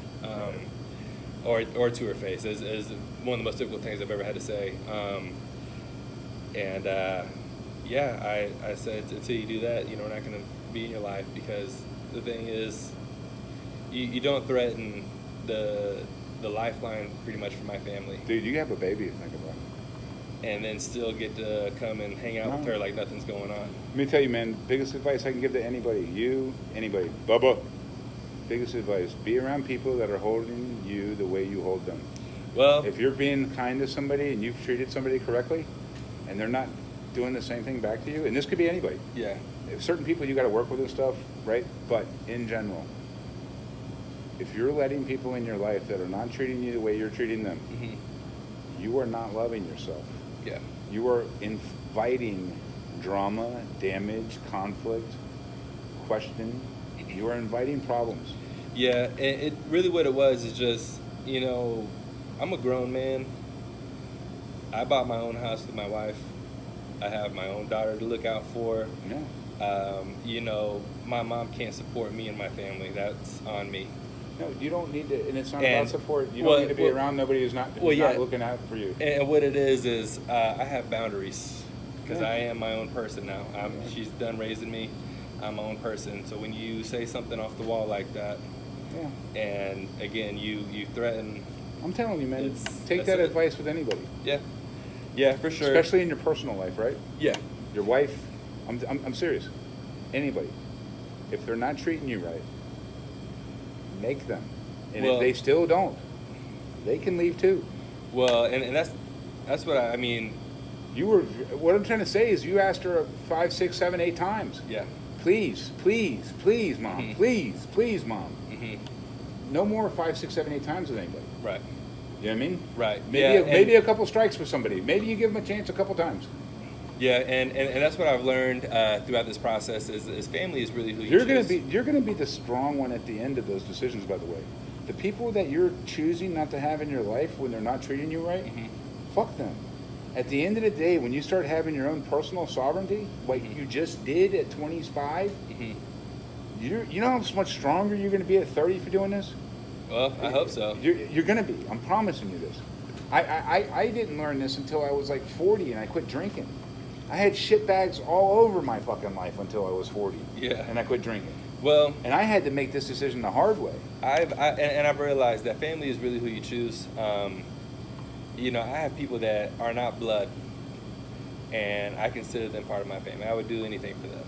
S2: Or to her face. It's one of the most difficult things I've ever had to say. I said, until you do that, we're not going to be in your life, because the thing is, you don't threaten the lifeline pretty much for my family.
S3: Dude, you have a baby to think about.
S2: And then still get to come and hang out with her like nothing's going on.
S3: Let me tell you, man, biggest advice I can give to anybody, anybody, Bubba, biggest advice, be around people that are holding you the way you hold them.
S2: Well,
S3: If you're being kind to somebody and you've treated somebody correctly and they're not doing the same thing back to you, and this could be anybody.
S2: yeah.
S3: If certain people you got to work with and stuff, right? But in general, if you're letting people in your life that are not treating you the way you're treating them,
S2: Mm-hmm.
S3: you are not loving yourself.
S2: Yeah.
S3: You are inviting drama, damage, conflict, question. You are inviting problems.
S2: Yeah, and it really what it was is just, I'm a grown man. I bought my own house with my wife. I have my own daughter to look out for.
S3: Yeah.
S2: My mom can't support me and my family. That's on me.
S3: No, you don't need to, and it's not
S2: And-
S3: about support. You don't need to be around nobody who's not looking out for you.
S2: And what it is I have boundaries, because
S3: Yeah.
S2: I am my own person now. She's done raising me. I'm my own person. So when you say something off the wall like that,
S3: Yeah.
S2: and again, you threaten.
S3: I'm telling you, man, take
S2: that's
S3: that
S2: it.
S3: advice with anybody.
S2: Yeah, for sure.
S3: Especially in your personal life, right?
S2: Yeah.
S3: Your wife, I'm serious. Anybody. If they're not treating you right, make them. And
S2: Well-
S3: if they still don't, they can leave too.
S2: Well, and that's what I mean.
S3: What I'm trying to say is you asked her 5, 6, 7, 8 times.
S2: Yeah.
S3: Please, mom.
S2: Mhm.
S3: Please, mom.
S2: Hmm.
S3: No more 5, 6, 7, 8 times with anybody.
S2: Right.
S3: You know what I mean?
S2: Right.
S3: Maybe a couple strikes with somebody. Maybe you give them a chance a couple times.
S2: Yeah, and that's what I've learned throughout this process is family is really who you
S3: You're
S2: choose.
S3: gonna be the strong one at the end of those decisions. By the way, the people that you're choosing not to have in your life when they're not treating you right,
S2: Mhm.
S3: fuck them. At the end of the day, when you start having your own personal sovereignty, like
S2: Mhm.
S3: you just did at 25,
S2: Mhm.
S3: you know how much stronger you're gonna be at 30 for doing this.
S2: Well, I hope so.
S3: You're gonna be. I'm promising you this. I didn't learn this until I was like 40 and I quit drinking. I had shit bags all over my fucking life until I was 40.
S2: Yeah.
S3: And I quit drinking.
S2: Well,
S3: And I had to make this decision the hard way.
S2: I've realized that family is really who you choose. I have people that are not blood, and I consider them part of my family. I would do anything for them.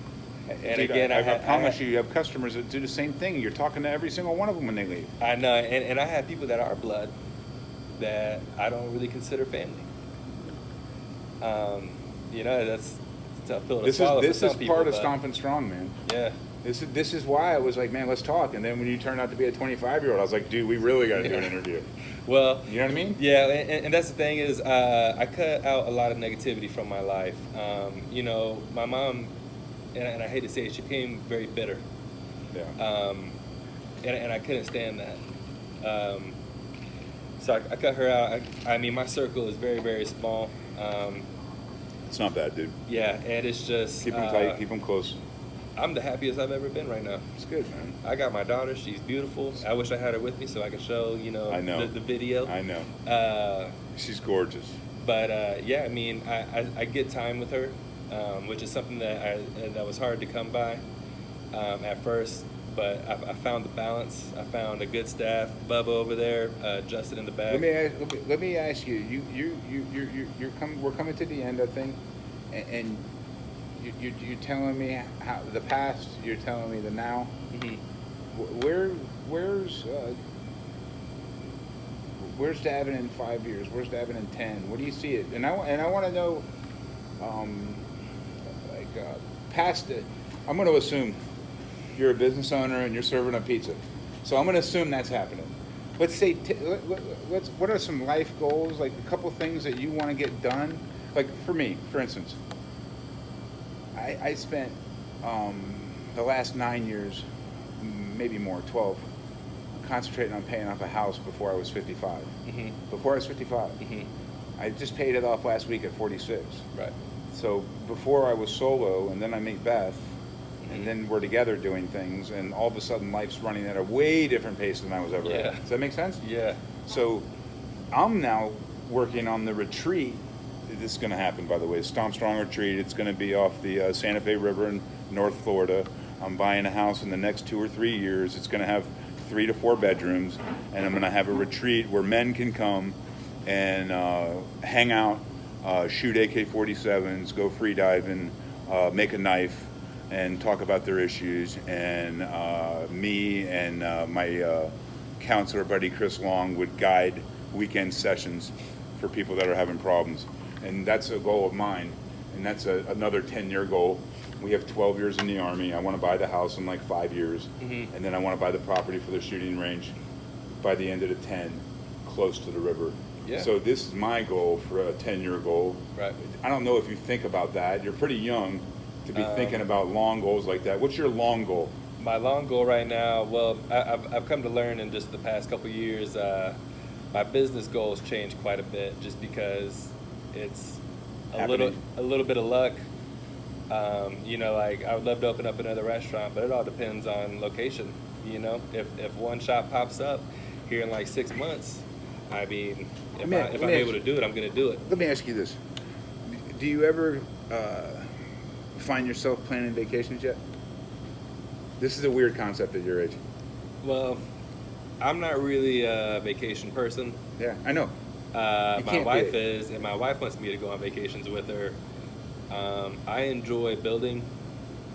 S2: And
S1: Dude,
S2: again,
S1: I promise you have customers that do the same thing. You're talking to every single one of them when they leave.
S2: I know, and I have people that are blood that I don't really consider family. You know, that's a tough pill to swallow for
S1: This
S2: some
S1: is
S2: people,
S1: part of
S2: but
S1: Stomping Strong, man.
S2: Yeah.
S1: This is why I was like, man, let's talk. And then when you turned out to be a 25-year-old, I was like, dude, we really got to do an interview.
S2: Well,
S1: You know what I mean?
S2: yeah, and that's the thing is, I cut out a lot of negativity from my life. You know, my mom, and I hate to say it, she became very bitter.
S1: Yeah.
S2: And I couldn't stand that. So I cut her out. I mean, my circle is very, very small.
S3: It's not bad, dude.
S2: Yeah, and it's just...
S1: Keep them tight, keep them close.
S2: I'm the happiest I've ever been right now.
S1: It's good, man.
S2: I got my daughter. She's beautiful. I wish I had her with me so I could show, you know,
S3: I know.
S2: The video.
S3: I know. She's gorgeous.
S2: But yeah, I mean, I get time with her, which is something that was hard to come by at first. But I found the balance. I found a good staff. Bubba over there, Justin in the back.
S1: Let me ask you. We're coming to the end, I think, and you're telling me how the past. You're telling me the now.
S2: Mm-hmm.
S1: Where's Davin in 5 years? Where's Davin in 10? Where do you see it? And I want to know, past it. I'm going to assume you're a business owner and you're serving a pizza, so I'm going to assume that's happening. Let's say, what are some life goals? Like a couple things that you want to get done. Like for me, for instance, I spent the last 9 years, maybe more, 12. Concentrating on paying off a house before I was 55.
S2: Mm-hmm.
S1: Before I was 55.
S2: Mm-hmm.
S1: I just paid it off last week at 46.
S2: Right.
S1: So before I was solo, and then I meet Beth,
S2: Mm-hmm.
S1: and then we're together doing things, and all of a sudden life's running at a way different pace than I was ever at. Does that make sense?
S2: Yeah.
S1: So I'm now working on the retreat. This is going to happen, by the way. Stomp Strong Retreat. It's going to be off the Santa Fe River in North Florida. I'm buying a house in the next 2 or 3 years. It's going to have 3 to 4 bedrooms, and I'm going to have a retreat where men can come and hang out, shoot AK-47s, go free diving, make a knife, and talk about their issues. And me and my counselor buddy Chris Long would guide weekend sessions for people that are having problems. And that's a goal of mine, and that's another 10-year goal. We have 12 years in the Army. I want to buy the house in like 5 years,
S2: Mm-hmm.
S1: and then I want to buy the property for the shooting range by the end of the 10, close to the river.
S2: Yeah.
S1: So this is my goal for a 10-year goal.
S2: Right.
S1: I don't know if you think about that. You're pretty young to be thinking about long goals like that. What's your long goal?
S2: My long goal right now, well, I've come to learn in just the past couple of years, my business goals changed quite a bit just because it's a little bit of luck. You know, like I would love to open up another restaurant, but it all depends on location. You know, if one shop pops up here in like 6 months, I mean, if I'm able to do it, I'm going to do it.
S1: Let me ask you this. Do you ever find yourself planning vacations yet? This is a weird concept at your age.
S2: Well, I'm not really a vacation person.
S1: Yeah, I know.
S2: My wife is, and my wife wants me to go on vacations with her. I enjoy building.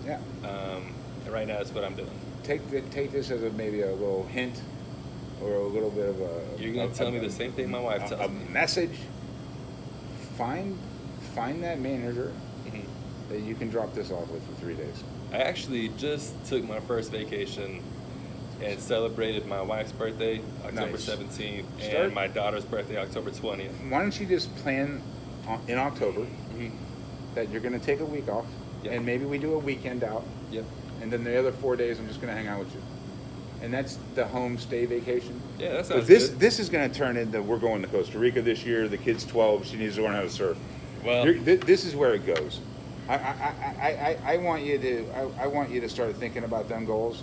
S1: Yeah.
S2: And right now that's what I'm doing.
S1: Take this as maybe a little hint or a little bit of a...
S2: You're going to tell me the same thing my wife tells me.
S1: A message. Find that manager
S2: Mhm.
S1: that you can drop this off with for 3 days.
S2: I actually just took my first vacation and celebrated my wife's birthday, October
S1: Nice.
S2: 17th,
S1: Start-
S2: and my daughter's birthday, October 20th.
S1: Why don't you just plan in October
S2: Mm-hmm.
S1: that you're going to take a week off,
S2: Yep.
S1: and maybe we do a weekend out,
S2: Yep.
S1: and then the other 4 days I'm just going to hang out with you. And that's the home stay vacation.
S2: Yeah, that
S1: But
S2: sounds
S1: this
S2: good.
S1: this is going to turn into, we're going to Costa Rica this year. The kid's 12. She needs to learn how to surf.
S2: Well,
S1: This is where it goes. I want you to start thinking about them goals.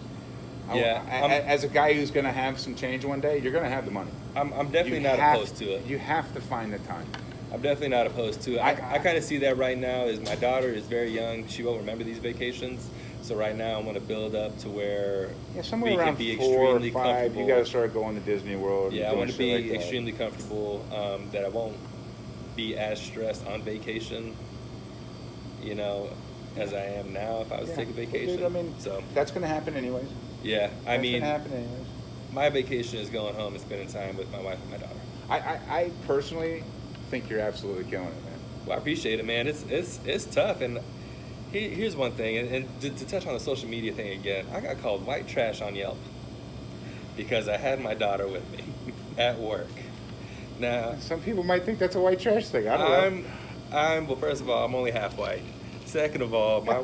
S2: Yeah,
S1: As a guy who's going to have some change one day, you're going to have the money.
S2: I'm definitely
S1: You
S2: not
S1: have-
S2: opposed to it.
S1: You have to find the time.
S2: I'm definitely not opposed to it. I kind of see that right now is my daughter is very young. She won't remember these vacations. So right now I want to build up to where
S1: Yeah, somewhere
S2: we can
S1: around
S2: be
S1: 4 or
S2: extremely
S1: 5,
S2: comfortable.
S1: you got to start going to Disney World.
S2: Yeah, I
S1: and
S2: want to
S1: doing
S2: be
S1: shit like that.
S2: extremely comfortable, that I won't be as stressed on vacation, you know. as I am now if I was to take a vacation.
S1: Dude, I mean,
S2: so
S1: that's going to happen anyways.
S2: yeah,
S1: That's going to happen anyways.
S2: my vacation is going home and spending time with my wife and my daughter.
S1: I personally think you're absolutely killing it, man.
S2: Well, I appreciate it, man. It's tough, and here's one thing, and to touch on the social media thing again, I got called white trash on Yelp because I had my daughter with me at work. Now,
S1: Some people might think that's a white trash thing. I don't know.
S2: well, first of all, I'm only half white. Second of all, my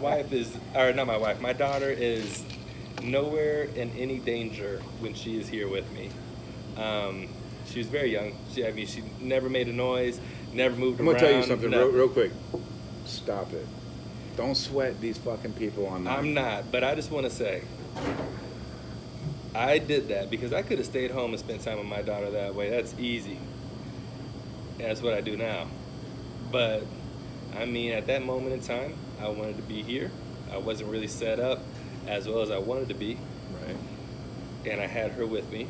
S2: my daughter is nowhere in any danger when she is here with me. She was very young. She never made a noise, never moved
S1: I'm
S2: around.
S1: going to tell you something
S2: no.
S1: real quick. Stop it. Don't sweat these fucking people on that.
S2: I'm not, but I just want to say, I did that because I could have stayed home and spent time with my daughter that way. That's easy. That's what I do now. But, I mean, at that moment in time, I wanted to be here. I wasn't really set up as well as I wanted to be.
S1: Right.
S2: And I had her with me.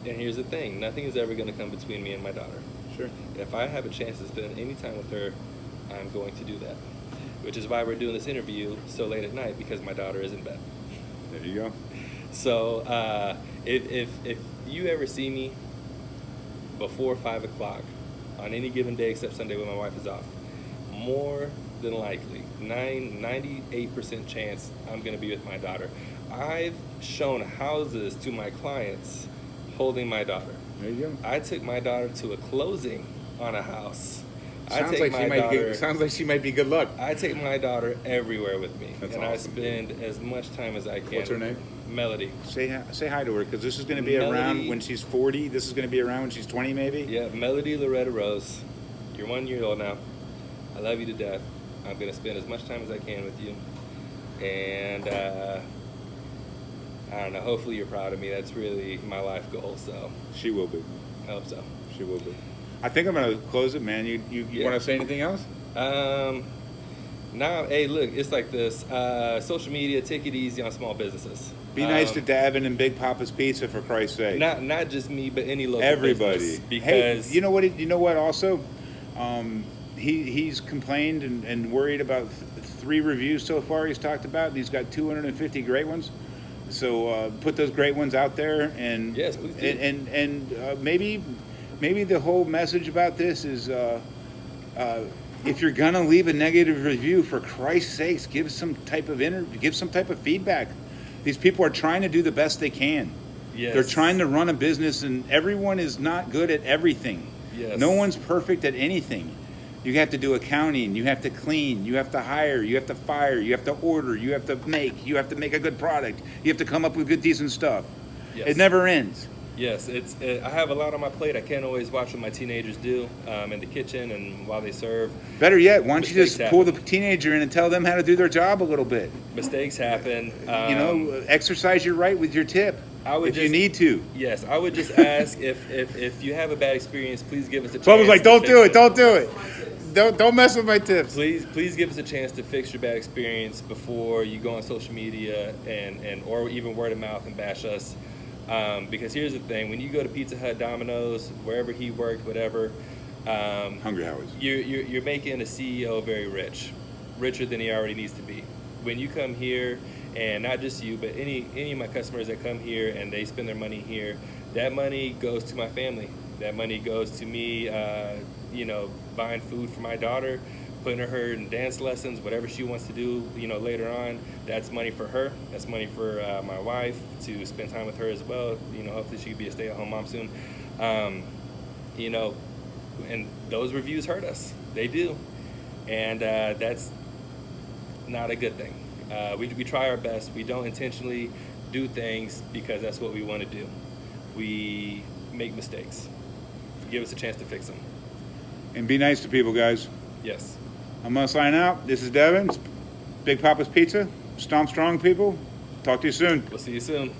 S2: And here's the thing, nothing is ever going to come between me and my daughter.
S1: Sure.
S2: If I have a chance to spend any time with her, I'm going to do that. Which is why we're doing this interview so late at night, because my daughter is in bed.
S1: There you go.
S2: So if you ever see me before 5 o'clock on any given day except Sunday when my wife is off, more than likely, 98% chance I'm going to be with my daughter. I've shown houses to my clients holding my daughter.
S1: There you go.
S2: I took my daughter to a closing on a house.
S1: Sounds like she might be good luck.
S2: I take my daughter everywhere with me.
S1: That's
S2: and
S1: awesome.
S2: I spend as much time as I can.
S1: What's her name?
S2: Melody.
S1: Say hi to her, because this is going to be
S2: Melody.
S1: around when she's 40. This is going to be around when she's 20, maybe.
S2: Yeah, Melody Loretta Rose. You're 1 year old now. I love you to death. I'm going to spend as much time as I can with you. And I don't know, hopefully you're proud of me. That's really my life goal, so
S1: She will be.
S2: I hope so.
S1: She will be. I think I'm going to close it, man. You
S2: Yeah.
S1: want to say anything else?
S2: Now, hey, look, it's like this. Social media, take it easy on small businesses.
S1: Be nice to Davin and Big Papa's Pizza, for Christ's sake.
S2: Not just me, but any local
S1: Everybody.
S2: business,
S1: Hey,
S2: because
S1: you know what? You know what? Also, he's complained and worried about 3 reviews so far. He's talked about, and he's got 250 great ones. So put those great ones out there, and
S2: Yes, please do.
S1: and maybe the whole message about this is, if you're gonna leave a negative review, for Christ's sakes, give some type of feedback. These people are trying to do the best they can.
S2: Yes.
S1: They're trying to run a business, and everyone is not good at everything.
S2: Yes.
S1: No one's perfect at anything. You have to do accounting, you have to clean, you have to hire, you have to fire, you have to order, you have to make a good product, you have to come up with good, decent stuff.
S2: Yes.
S1: It never ends.
S2: Yes, I have a lot on my plate. I can't always watch what my teenagers do in the kitchen and while they serve.
S1: Better yet, why don't you just
S2: Mistakes
S1: pull the
S2: happen.
S1: teenager in and tell them how to do their job a little bit?
S2: Mistakes happen.
S1: Exercise your right with your tip if you need to.
S2: Yes, I would just ask if you have a bad experience, please give us a chance.
S1: Bubba's like,
S2: to
S1: don't
S2: fix
S1: do it, don't do it. Don't mess with my tips.
S2: Please give us a chance to fix your bad experience before you go on social media and or even word of mouth and bash us. Because here's the thing: when you go to Pizza Hut, Domino's, wherever he worked, whatever,
S1: Hungry Howie's.
S2: you're making a CEO very richer than he already needs to be. When you come here, and not just you, but any of my customers that come here and they spend their money here, that money goes to my family. That money goes to me, buying food for my daughter, putting her in dance lessons, whatever she wants to do, later on. That's money for her. That's money for my wife to spend time with her as well. Hopefully she can be a stay-at-home mom soon. And those reviews hurt us. They do. And that's not a good thing. We try our best. We don't intentionally do things because that's what we want to do. We make mistakes. Give us a chance to fix them.
S1: And be nice to people, guys.
S2: Yes.
S1: I'm going to sign out. This is Davin. Big Papa's Pizza. Stomp strong, people. Talk to you soon.
S2: We'll see you soon.